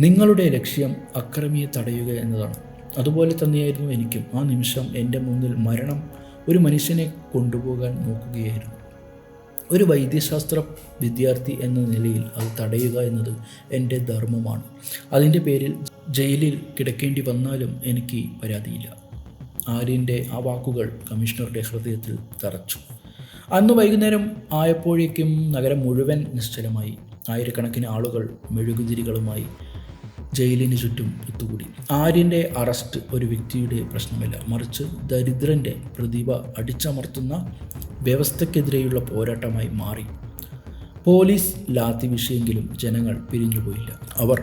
നിങ്ങളുടെ ലക്ഷ്യം അക്രമിയെ തടയുക എന്നതാണ്. അതുപോലെ തന്നെയായിരുന്നു എനിക്കും. ആ നിമിഷം എൻ്റെ മുന്നിൽ മരണം ഒരു മനുഷ്യനെ കൊണ്ടുപോകാൻ നോക്കുകയായിരുന്നു. ഒരു വൈദ്യശാസ്ത്ര വിദ്യാർത്ഥി എന്ന നിലയിൽ അത് തടയുക എന്നത് എൻ്റെ ധർമ്മമാണ്. അതിൻ്റെ പേരിൽ ജയിലിൽ കിടക്കേണ്ടി വന്നാലും എനിക്ക് പരാതിയില്ല. ആര്യൻ്റെ ആ വാക്കുകൾ കമ്മീഷണറുടെ ഹൃദയത്തിൽ തറച്ചു. അന്ന് വൈകുന്നേരം ആയപ്പോഴേക്കും നഗരം മുഴുവൻ നിശ്ചലമായി. ആയിരക്കണക്കിന് ആളുകൾ മെഴുകുതിരികളുമായി ജയിലിന് ചുറ്റും ഒത്തുകൂടി. ആര്യൻ്റെ അറസ്റ്റ് ഒരു വ്യക്തിയുടെ പ്രശ്നമല്ല, മറിച്ച് ദരിദ്രൻ്റെ പ്രതിഭ അടിച്ചമർത്തുന്ന വ്യവസ്ഥയ്ക്കെതിരെയുള്ള പോരാട്ടമായി മാറി. പോലീസ് ലാത്തി വീശിയെങ്കിലും ജനങ്ങൾ പിരിഞ്ഞുപോയില്ല. അവർ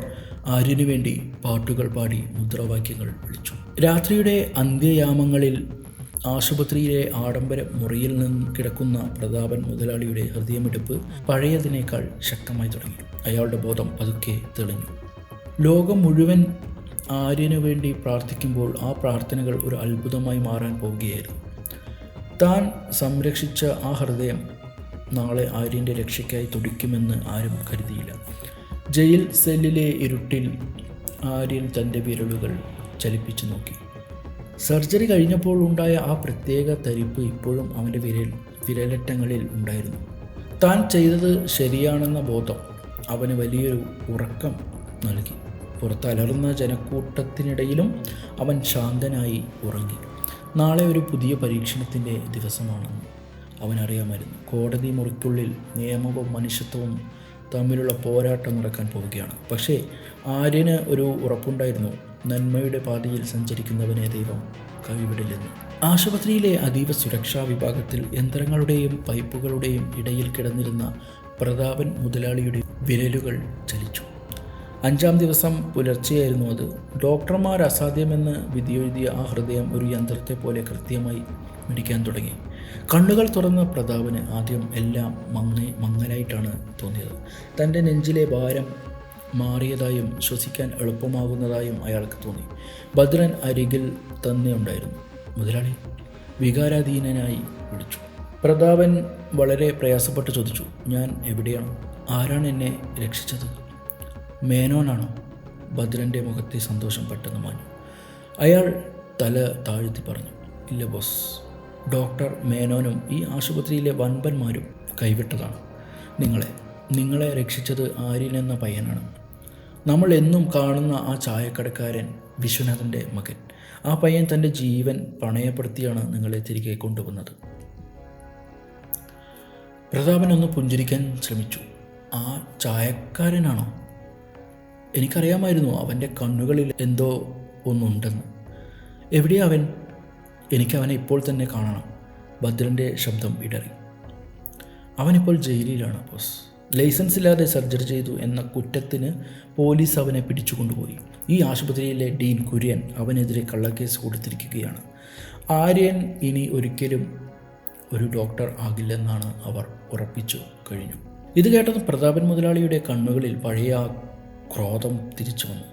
ആര്യനു വേണ്ടി പാട്ടുകൾ പാടി മുദ്രാവാക്യങ്ങൾ വിളിച്ചു. രാത്രിയുടെ അന്ത്യയാമങ്ങളിൽ ആശുപത്രിയിലെ ആഡംബര മുറിയിൽ നിന്ന് കിടക്കുന്ന പ്രതാപൻ മുതലാളിയുടെ ഹൃദയമിടിപ്പ് പഴയതിനേക്കാൾ ശക്തമായി തുടങ്ങി. അയാളുടെ ബോധം പതുക്കെ തെളിഞ്ഞു. ലോകം മുഴുവൻ ആര്യനു വേണ്ടി പ്രാർത്ഥിക്കുമ്പോൾ ആ പ്രാർത്ഥനകൾ ഒരു അത്ഭുതമായി മാറാൻ പോവുകയായിരുന്നു. താൻ സംരക്ഷിച്ച ആ ഹൃദയം നാളെ ആര്യൻ്റെ രക്ഷയ്ക്കായി തുടിക്കുമെന്ന് ആരും കരുതിയില്ല. ജയിൽ സെല്ലിലെ ഇരുട്ടിൽ ആര്യൻ തൻ്റെ വിരലുകൾ ചലിപ്പിച്ചു നോക്കി. സർജറി കഴിഞ്ഞപ്പോൾ ഉണ്ടായ ആ പ്രത്യേക തരിപ്പ് ഇപ്പോഴും അവൻ്റെ വിരലറ്റങ്ങളിൽ ഉണ്ടായിരുന്നു. താൻ ചെയ്തത് ശരിയാണെന്ന ബോധം അവന് വലിയൊരു ഉറക്കം നൽകി. പുറത്തലർന്ന ജനക്കൂട്ടത്തിനിടയിലും അവൻ ശാന്തനായി ഉറങ്ങി. നാളെ ഒരു പുതിയ പരീക്ഷണത്തിൻ്റെ ദിവസമാണെന്ന് അവനറിയാമായിരുന്നു. കോടതി മുറിക്കുള്ളിൽ നിയമവും മനുഷ്യത്വവും തമ്മിലുള്ള പോരാട്ടം നടക്കാൻ പോവുകയാണ്. പക്ഷേ ആര്യന് ഒരു ഉറപ്പുണ്ടായിരുന്നു, നന്മയുടെ പാതയിൽ സഞ്ചരിക്കുന്നവനെ ദൈവം കൈവിടില്ലെന്ന്. ആശുപത്രിയിലെ അതീവ സുരക്ഷാ വിഭാഗത്തിൽ യന്ത്രങ്ങളുടെയും പൈപ്പുകളുടെയും ഇടയിൽ കിടന്നിരുന്ന പ്രതാപൻ മുതലാളിയുടെ വിരലുകൾ ചലിച്ചു. 5-ാം ദിവസം പുലർച്ചെയായിരുന്നു അത്. ഡോക്ടർമാർ അസാധ്യമെന്ന് വിധിയെഴുതിയ ആ ഹൃദയം ഒരു യന്ത്രത്തെ പോലെ കൃത്യമായി മിടിക്കാൻ തുടങ്ങി. കണ്ണുകൾ തുറന്ന പ്രതാപന് ആദ്യം എല്ലാം മങ്ങലായിട്ടാണ് തോന്നിയത്. തൻ്റെ നെഞ്ചിലെ ഭാരം മാറിയതായും ശ്വസിക്കാൻ എളുപ്പമാകുന്നതായും അയാൾക്ക് തോന്നി. ഭദ്രൻ അരികിൽ തന്നെ ഉണ്ടായിരുന്നു. മുതലാളി വികാരാധീനനായി വിളിച്ചു. പ്രതാപൻ വളരെ പ്രയാസപ്പെട്ട് ചോദിച്ചു, ഞാൻ എവിടെയാണ്? ആരാണ് എന്നെ രക്ഷിച്ചത്? മേനോനാണോ? ഭദ്രൻ്റെ മുഖത്തെ സന്തോഷം പെട്ടെന്ന് മാഞ്ഞു. അയാൾ തല താഴ്ത്തി പറഞ്ഞു, ഇല്ല ബോസ്, ഡോക്ടർ മേനോനും ഈ ആശുപത്രിയിലെ വൻപന്മാരും കൈവിട്ടതാണ്. നിങ്ങളെ രക്ഷിച്ചത് ആര്യൻ എന്ന പയ്യനാണ്. നമ്മൾ എന്നും കാണുന്ന ആ ചായക്കടക്കാരൻ വിശ്വനാഥൻ്റെ മകൻ. ആ പയ്യൻ തൻ്റെ ജീവൻ പണയപ്പെടുത്തിയാണ് നിങ്ങളെ തിരികെ കൊണ്ടുവന്നത്. പ്രതാപൻ ഒന്ന് പുഞ്ചിരിക്കാൻ ശ്രമിച്ചു. ആ ചായക്കാരനാണോ? എനിക്കറിയാമായിരുന്നു അവൻ്റെ കണ്ണുകളിൽ എന്തോ ഒന്നുണ്ടെന്ന്. എവിടെയാ അവൻ? എനിക്കവനെ ഇപ്പോൾ തന്നെ കാണണം. ഭദ്രൻ്റെ ശബ്ദം ഇടറി. അവനിപ്പോൾ ജയിലിലാണ് ബോസ്. ലൈസൻസ് ഇല്ലാതെ സർജറി ചെയ്തു എന്ന കുറ്റത്തിന് പോലീസ് അവനെ പിടിച്ചുകൊണ്ടുപോയി. ഈ ആശുപത്രിയിലെ ഡീൻ കുര്യൻ അവനെതിരെ കള്ളക്കേസ് കൊടുത്തിരിക്കുകയാണ്. ആര്യൻ ഇനി ഒരിക്കലും ഒരു ഡോക്ടർ ആകില്ലെന്നാണ് അവർ ഉറപ്പിച്ചു കഴിഞ്ഞു. ഇത് കേട്ടത് പ്രതാപൻ മുതലാളിയുടെ കണ്ണുകളിൽ പഴയ ക്രോധം തിരിച്ചു വന്നു.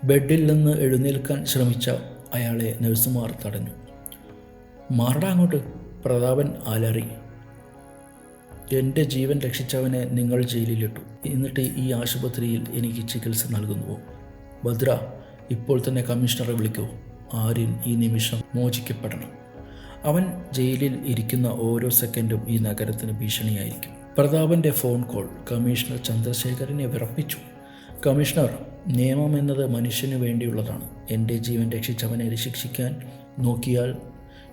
ബെഡിൽ നിന്ന് എഴുന്നേൽക്കാൻ ശ്രമിച്ച അയാളെ നഴ്സുമാർ തടഞ്ഞു. മാറടാ അങ്ങോട്ട്, പ്രതാപൻ അലറി. എൻ്റെ ജീവൻ രക്ഷിച്ചവനെ നിങ്ങൾ ജയിലിലിട്ടു. എന്നിട്ട് ഈ ആശുപത്രിയിൽ എനിക്ക് ചികിത്സ നൽകുന്നുവോ? ഭദ്ര, ഇപ്പോൾ തന്നെ കമ്മീഷണറെ വിളിക്കൂ. ആര്യൻ ഈ നിമിഷം മോചിക്കപ്പെടണം. അവൻ ജയിലിൽ ഇരിക്കുന്ന ഓരോ സെക്കൻഡും ഈ നഗരത്തിന് ഭീഷണിയായിരിക്കും. പ്രതാപൻ്റെ ഫോൺ കോൾ കമ്മീഷണർ ചന്ദ്രശേഖരനെ വിറപ്പിച്ചു. കമ്മീഷണർ, നിയമം എന്നത് മനുഷ്യന് വേണ്ടിയുള്ളതാണ്. എൻ്റെ ജീവൻ രക്ഷിച്ചവനെ ശിക്ഷിക്കാൻ നോക്കിയാൽ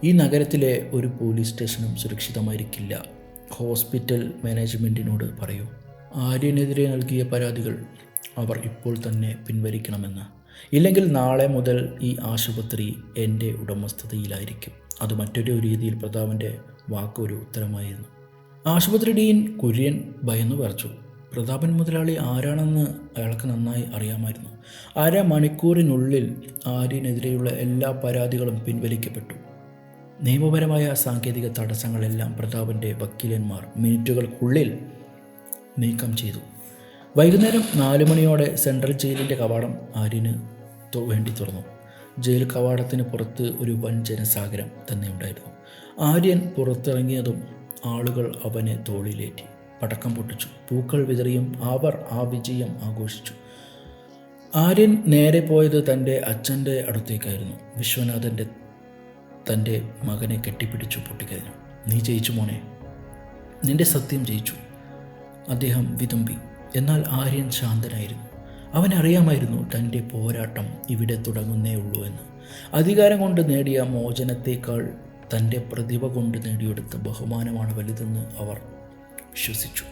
ഈ നഗരത്തിലെ ഒരു പോലീസ് സ്റ്റേഷനും സുരക്ഷിതമായിരിക്കില്ല. ഹോസ്പിറ്റൽ മാനേജ്മെൻറ്റിനോട് പറയൂ, ആര്യനെതിരെ നൽകിയ പരാതികൾ അവർ ഇപ്പോൾ തന്നെ പിൻവലിക്കണമെന്ന്. ഇല്ലെങ്കിൽ നാളെ മുതൽ ഈ ആശുപത്രി എൻ്റെ ഉടമസ്ഥതയിലായിരിക്കും. അത് മറ്റൊരു രീതിയിൽ പ്രതാപൻ്റെ വാക്കൊരു ഉത്തരമായിരുന്നു. ആശുപത്രി ഡീൻ കുര്യൻ ഭയന്നു പറിച്ചു. പ്രതാപൻ മുതലാളി ആരാണെന്ന് അയാൾക്ക് നന്നായി അറിയാമായിരുന്നു. അരമണിക്കൂറിനുള്ളിൽ ആര്യനെതിരെയുള്ള എല്ലാ പരാതികളും പിൻവലിക്കപ്പെട്ടു. നിയമപരമായ സാങ്കേതിക തടസ്സങ്ങളെല്ലാം പ്രതാപൻ്റെ വക്കീലന്മാർ മിനിറ്റുകൾക്കുള്ളിൽ നീക്കം ചെയ്തു. വൈകുന്നേരം 4 മണിയോടെ സെൻട്രൽ ജയിലിൻ്റെ കവാടം ആര്യന് വേണ്ടി തുറന്നു. ജയിൽ കവാടത്തിന് പുറത്ത് ഒരു വൻ ജനസാഗരം തന്നെ ഉണ്ടായിരുന്നു. ആര്യൻ പുറത്തിറങ്ങിയതും ആളുകൾ അവനെ തോളിലേറ്റി പടക്കം പൊട്ടിച്ചു, പൂക്കൾ വിതറിയും അവർ ആ വിജയം ആഘോഷിച്ചു. ആര്യൻ നേരെ പോയത് തൻ്റെ അച്ഛൻ്റെ അടുത്തേക്കായിരുന്നു. വിശ്വനാഥൻ്റെ തൻ്റെ മകനെ കെട്ടിപ്പിടിച്ചു പൊട്ടിക്കരഞ്ഞു. നീ ജയിച്ചു മോനെ, നിന്റെ സത്യം ജയിച്ചു, അദ്ദേഹം വിതുമ്പി. എന്നാൽ ആര്യൻ ശാന്തനായിരുന്നു. അവനറിയാമായിരുന്നു തൻ്റെ പോരാട്ടം ഇവിടെ തുടങ്ങുന്നേ ഉള്ളൂ എന്ന്. അധികാരം കൊണ്ട് നേടിയ മോചനത്തേക്കാൾ തൻ്റെ പ്രതിഭ കൊണ്ട് നേടിയെടുത്ത ബഹുമാനമാണ് വലുതെന്ന് അവർ വിശ്വസിച്ചു.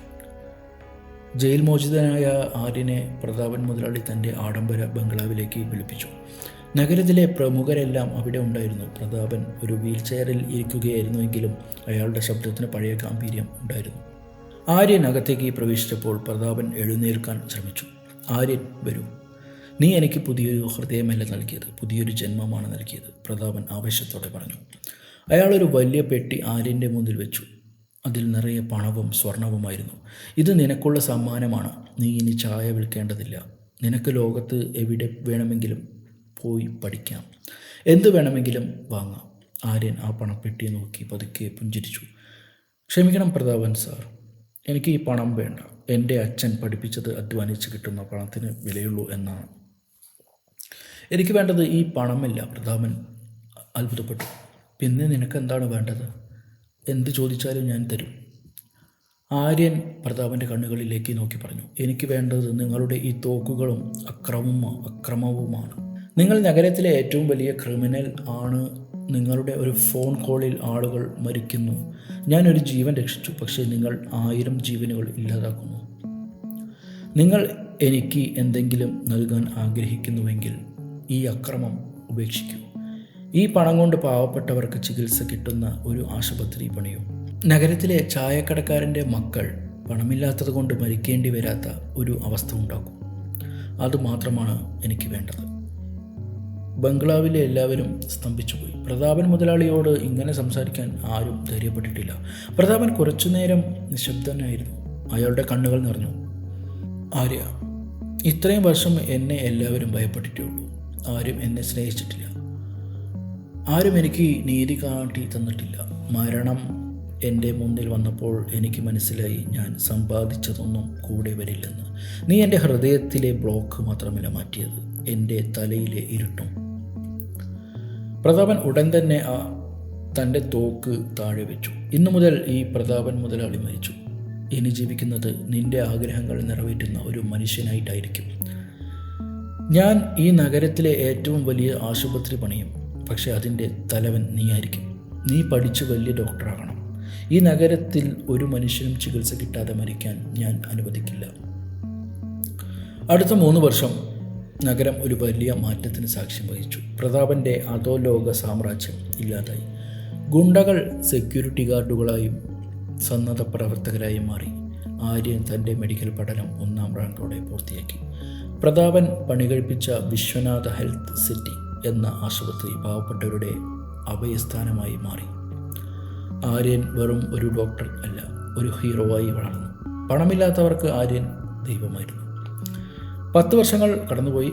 ജയിൽ മോചിതനായ ആര്യനെ പ്രതാപൻ മുതലാളി തൻ്റെ ആഡംബര ബംഗ്ലാവിലേക്ക് വിളിപ്പിച്ചു. നഗരത്തിലെ പ്രമുഖരെല്ലാം അവിടെ ഉണ്ടായിരുന്നു. പ്രതാപൻ ഒരു വീൽ ചെയറിൽ ഇരിക്കുകയായിരുന്നുവെങ്കിലും അയാളുടെ ശബ്ദത്തിന് പഴയ ഗാംഭീര്യം ഉണ്ടായിരുന്നു. ആര്യൻ അകത്തേക്ക് പ്രവേശിച്ചപ്പോൾ പ്രതാപൻ എഴുന്നേൽക്കാൻ ശ്രമിച്ചു. ആര്യൻ, വരൂ. നീ എനിക്ക് പുതിയൊരു ഹൃദയമല്ല നൽകിയത്, പുതിയൊരു ജന്മമാണ് നൽകിയത്, പ്രതാപൻ ആവേശത്തോടെ പറഞ്ഞു. അയാളൊരു വലിയ പെട്ടി ആര്യൻ്റെ മുന്നിൽ വെച്ചു. അതിൽ നിറയെ പണവും സ്വർണവുമായിരുന്നു. ഇത് നിനക്കുള്ള സമ്മാനമാണ്. നീ ഇനി ചായ വിൽക്കേണ്ടതില്ല. നിനക്ക് ലോകത്ത് എവിടെ വേണമെങ്കിലും പോയി പഠിക്കാം, എന്ത് വേണമെങ്കിലും വാങ്ങാം. ആര്യൻ ആ പണപ്പെട്ടിയെ നോക്കി പതുക്കെ പുഞ്ചിരിച്ചു. ക്ഷമിക്കണം പ്രതാപൻ സാർ, എനിക്ക് ഈ പണം വേണ്ട. എൻ്റെ അച്ഛൻ പഠിപ്പിച്ചത് അധ്വാനിച്ച് കിട്ടുന്ന പണത്തിന് വിലയുള്ളൂ എന്നാണ്. എനിക്ക് വേണ്ടത് ഈ പണമില്ല. പ്രതാപൻ അത്ഭുതപ്പെട്ടു. പിന്നെ നിനക്ക് എന്താണ് വേണ്ടത്? എന്ത് ചോദിച്ചാലും ഞാൻ തരും. ആര്യൻ പ്രതാപൻ്റെ കണ്ണുകളിലേക്ക് നോക്കി പറഞ്ഞു. എനിക്ക് വേണ്ടത് നിങ്ങളുടെ ഈ തോക്കുകളും അക്രമവുമാണ്. നിങ്ങൾ നഗരത്തിലെ ഏറ്റവും വലിയ ക്രിമിനൽ ആണ്. നിങ്ങളുടെ ഒരു ഫോൺ കോളിൽ ആളുകൾ മരിക്കുന്നു. ഞാനൊരു ജീവൻ രക്ഷിച്ചു, പക്ഷേ നിങ്ങൾ 1000 ജീവനുകൾ ഇല്ലാതാക്കുന്നു. നിങ്ങൾ എനിക്ക് എന്തെങ്കിലും നൽകാൻ ആഗ്രഹിക്കുന്നുവെങ്കിൽ ഈ അക്രമം ഉപേക്ഷിക്കൂ. ഈ പണം കൊണ്ട് പാവപ്പെട്ടവർക്ക് ചികിത്സ കിട്ടുന്ന ഒരു ആശുപത്രി പണിയോ. നഗരത്തിലെ ചായക്കടക്കാരൻ്റെ മക്കൾ പണമില്ലാത്തത് കൊണ്ട് മരിക്കേണ്ടി വരാത്ത ഒരു അവസ്ഥ ഉണ്ടാക്കും. അതുമാത്രമാണ് എനിക്ക് വേണ്ടത്. ബംഗ്ലാവിലെ എല്ലാവരും സ്തംഭിച്ചുപോയി. പ്രതാപൻ മുതലാളിയോട് ഇങ്ങനെ സംസാരിക്കാൻ ആരും ധൈര്യപ്പെട്ടിട്ടില്ല. പ്രതാപൻ കുറച്ചുനേരം നിശബ്ദനായിരുന്നു. അയാളുടെ കണ്ണുകൾ നിറഞ്ഞു. ആര്യ, ഇത്രയും വർഷം എന്നെ എല്ലാവരും ഭയപ്പെട്ടിട്ടേ ഉള്ളൂ. ആരും എന്നെ സ്നേഹിച്ചിട്ടില്ല. ആരും എനിക്ക് നീതി കാട്ടി തന്നിട്ടില്ല. മരണം എൻ്റെ മുന്നിൽ വന്നപ്പോൾ എനിക്ക് മനസ്സിലായി, ഞാൻ സമ്പാദിച്ചതൊന്നും കൂടെ വരില്ലെന്ന്. നീ എൻ്റെ ഹൃദയത്തിലെ ബ്ലോക്ക് മാത്രമല്ല മാറ്റിയത്, എൻ്റെ തലയിലെ ഇരുട്ടും. പ്രതാപൻ ഉടൻ തന്നെ തൻ്റെ തോക്ക് താഴെ വെച്ചു. ഇന്നു മുതൽ ഈ പ്രതാപൻ മുതലാളി മരിച്ചു. ഇനി ജീവിക്കുന്നത് നിന്റെ ആഗ്രഹങ്ങൾ നിറവേറ്റുന്ന ഒരു മനുഷ്യനായിട്ടായിരിക്കും. ഞാൻ ഈ നഗരത്തിലെ ഏറ്റവും വലിയ ആശുപത്രി പണിയും, പക്ഷെ അതിൻ്റെ തലവൻ നീയായിരിക്കും. നീ പഠിച്ച് വലിയ ഡോക്ടറാകണം. ഈ നഗരത്തിൽ ഒരു മനുഷ്യനും ചികിത്സ കിട്ടാതെ മരിക്കാൻ ഞാൻ അനുവദിക്കില്ല. അടുത്ത 3 വർഷം നഗരം ഒരു വലിയ മാറ്റത്തിന് സാക്ഷ്യം വഹിച്ചു. പ്രതാപൻ്റെ അധോലോക സാമ്രാജ്യം ഇല്ലാതായി. ഗുണ്ടകൾ സെക്യൂരിറ്റി ഗാർഡുകളായും സന്നദ്ധ പ്രവർത്തകരായും മാറി. ആര്യൻ തൻ്റെ മെഡിക്കൽ പഠനം 1ാം റാങ്കോടെ പൂർത്തിയാക്കി. പ്രതാപൻ പണികഴിപ്പിച്ച വിശ്വനാഥ ഹെൽത്ത് സിറ്റി എന്ന ആശുപത്രി പാവപ്പെട്ടവരുടെ അഭയസ്ഥാനമായി മാറി. ആര്യൻ വെറും ഒരു ഡോക്ടർ അല്ല, ഒരു ഹീറോവായി വളർന്നു. പണമില്ലാത്തവർക്ക് ആര്യൻ ദൈവമായിരുന്നു. 10 വർഷങ്ങൾ കടന്നുപോയി.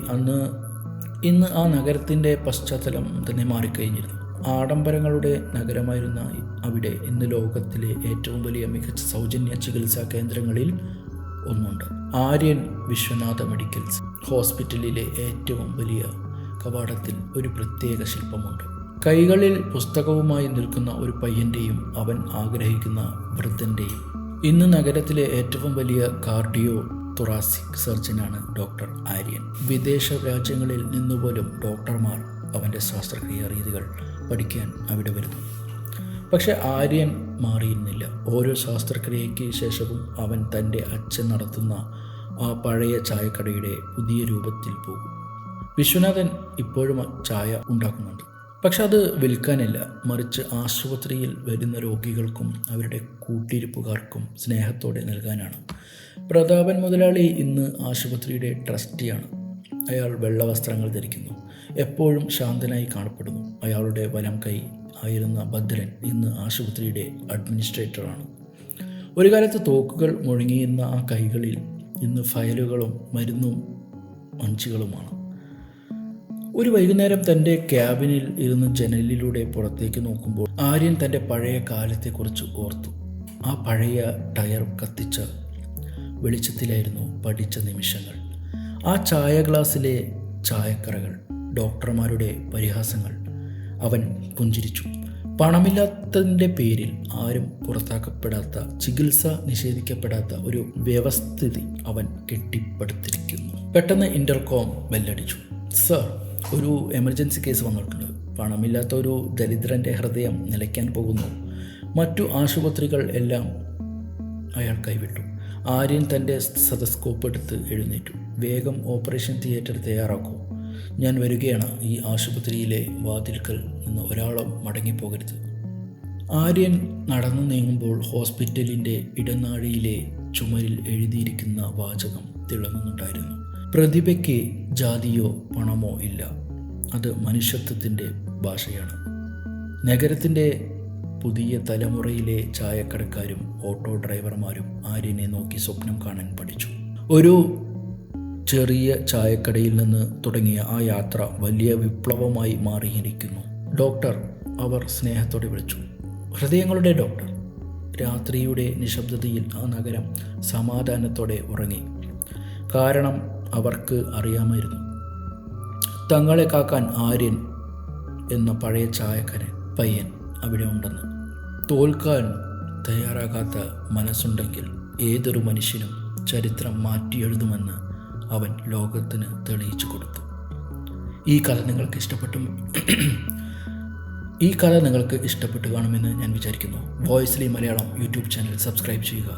ഇന്ന് ആ നഗരത്തിൻ്റെ പശ്ചാത്തലം തന്നെ മാറിക്കഴിഞ്ഞിരുന്നു. ആഡംബരങ്ങളുടെ നഗരമായിരുന്ന അവിടെ ഇന്ന് ലോകത്തിലെ ഏറ്റവും വലിയ മികച്ച സൗജന്യ ചികിത്സാ കേന്ദ്രങ്ങളിൽ ഒന്നുണ്ട്. ആര്യൻ വിശ്വനാഥ മെഡിക്കൽ ഹോസ്പിറ്റലിലെ ഏറ്റവും വലിയ കവാടത്തിൽ ഒരു പ്രത്യേക ശില്പമുണ്ട്. കൈകളിൽ പുസ്തകവുമായി നിൽക്കുന്ന ഒരു പയ്യൻ്റെയും അവൻ ആഗ്രഹിക്കുന്ന വൃദ്ധൻ്റെയും. ഇന്ന് നഗരത്തിലെ ഏറ്റവും വലിയ കാർഡിയോ തൊറാസിക് സർജനാണ് ഡോക്ടർ ആര്യൻ. വിദേശ രാജ്യങ്ങളിൽ നിന്നുപോലും ഡോക്ടർമാർ അവൻ്റെ ശസ്ത്രക്രിയാ രീതികൾ പഠിക്കാൻ അവിടെ വരുന്നു. പക്ഷെ ആര്യൻ മാറിയിരുന്നില്ല. ഓരോ ശസ്ത്രക്രിയയ്ക്ക് ശേഷവും അവൻ തൻ്റെ അച്ഛൻ നടത്തുന്ന ആ പഴയ ചായക്കടയുടെ പുതിയ രൂപത്തിൽ പോകും. വിശ്വനാഥൻ ഇപ്പോഴും ചായ ഉണ്ടാക്കുന്നുണ്ട്, പക്ഷെ അത് വിൽക്കാനല്ല, മറിച്ച് ആശുപത്രിയിൽ വരുന്ന രോഗികൾക്കും അവരുടെ കൂട്ടിരിപ്പുകാർക്കും സ്നേഹത്തോടെ നൽകാനാണ്. പ്രതാപൻ മുതലാളി ഇന്ന് ആശുപത്രിയുടെ ട്രസ്റ്റിയാണ്. അയാൾ വെള്ള വസ്ത്രങ്ങൾ ധരിക്കുന്നു, എപ്പോഴും ശാന്തനായി കാണപ്പെടുന്നു. അയാളുടെ വലം കൈ ആയിരുന്ന ഭദ്രൻ ഇന്ന് ആശുപത്രിയുടെ അഡ്മിനിസ്ട്രേറ്ററാണ്. ഒരു കാലത്ത് തോക്കുകൾ മുഴങ്ങിയിരുന്ന ആ കൈകളിൽ ഇന്ന് ഫയലുകളും മരുന്നും മഞ്ചുകളുമാണ്. ഒരു വൈകുന്നേരം തൻ്റെ ക്യാബിനിൽ ഇരുന്ന് ജനലിലൂടെ പുറത്തേക്ക് നോക്കുമ്പോൾ ആര്യൻ തൻ്റെ പഴയ കാലത്തെക്കുറിച്ച് ഓർത്തു. ആ പഴയ ടയർ കത്തിച്ച വെളിച്ചത്തിലായിരുന്നു പഠിച്ച നിമിഷങ്ങൾ. ആ ചായ ഗ്ലാസ്സിലെ ചായക്കറകൾ, ഡോക്ടർമാരുടെ പരിഹാസങ്ങൾ. അവൻ പുഞ്ചിരിച്ചു. പണമില്ലാത്തതിൻ്റെ പേരിൽ ആരും പുറത്താക്കപ്പെടാത്ത, ചികിത്സ നിഷേധിക്കപ്പെടാത്ത ഒരു വ്യവസ്ഥിതി അവൻ കെട്ടിപ്പടുത്തിരിക്കുന്നു. പെട്ടെന്ന് ഇൻ്റർകോം ബെല്ലടിച്ചു. സർ, ഒരു എമർജൻസി കേസ് വന്നിട്ടുണ്ട്. പണമില്ലാത്ത ഒരു ദരിദ്രൻ്റെ ഹൃദയം നിലയ്ക്കാൻ പോകുന്നു. മറ്റു ആശുപത്രികൾ എല്ലാം അയാൾ കൈവിട്ടു. ആര്യൻ തൻ്റെ സ്റ്റെതസ്കോപ്പ് എടുത്ത് എഴുന്നേറ്റു. വേഗം ഓപ്പറേഷൻ തിയേറ്റർ തയ്യാറാക്കൂ. ഞാൻ വരികയാണ്. ഈ ആശുപത്രിയിലെ വാതിൽക്കൽ നിന്ന് ഒരാളും മടങ്ങിപ്പോകരുത്. ആര്യൻ നടന്നു നീങ്ങുമ്പോൾ ഹോസ്പിറ്റലിൻ്റെ ഇടനാഴിയിലെ ചുമരിൽ എഴുതിയിരിക്കുന്ന വാചകം തിളങ്ങുന്നുണ്ടായിരുന്നു. പ്രതിഭയ്ക്ക് ജാതിയോ പണമോ ഇല്ല, അത് മനുഷ്യത്വത്തിൻ്റെ ഭാഷയാണ്. നഗരത്തിൻ്റെ പുതിയ തലമുറയിലെ ചായക്കടക്കാരും ഓട്ടോ ഡ്രൈവർമാരും ആര്യനെ നോക്കി സ്വപ്നം കാണാൻ പഠിച്ചു. ഒരു ചെറിയ ചായക്കടയിൽ നിന്ന് തുടങ്ങിയ ആ യാത്ര വലിയ വിപ്ലവമായി മാറിയിരിക്കുന്നു. ഡോക്ടർ, അവർ സ്നേഹത്തോടെ വിളിച്ചു. ഹൃദയങ്ങളുടെ ഡോക്ടർ. രാത്രിയുടെ നിശബ്ദതയിൽ ആ നഗരം സമാധാനത്തോടെ ഉറങ്ങി. കാരണം അവർക്ക് അറിയാമായിരുന്നു, തങ്ങളെ കാക്കാൻ ആര്യൻ എന്ന പഴയ ചായക്കരൻ പയ്യൻ അവിടെ ഉണ്ടെന്ന്. തോൽക്കാൻ തയ്യാറാകാത്ത മനസ്സുണ്ടെങ്കിൽ ഏതൊരു മനുഷ്യനും ചരിത്രം മാറ്റിയെഴുതുമെന്ന് അവൻ ലോകത്തിന് തെളിയിച്ചു കൊടുത്തു. ഈ കഥ നിങ്ങൾക്ക് ഇഷ്ടപ്പെട്ടു കാണുമെന്ന് ഞാൻ വിചാരിക്കുന്നു. വോയിസ്ലി മലയാളം യൂട്യൂബ് ചാനൽ സബ്സ്ക്രൈബ് ചെയ്യുക.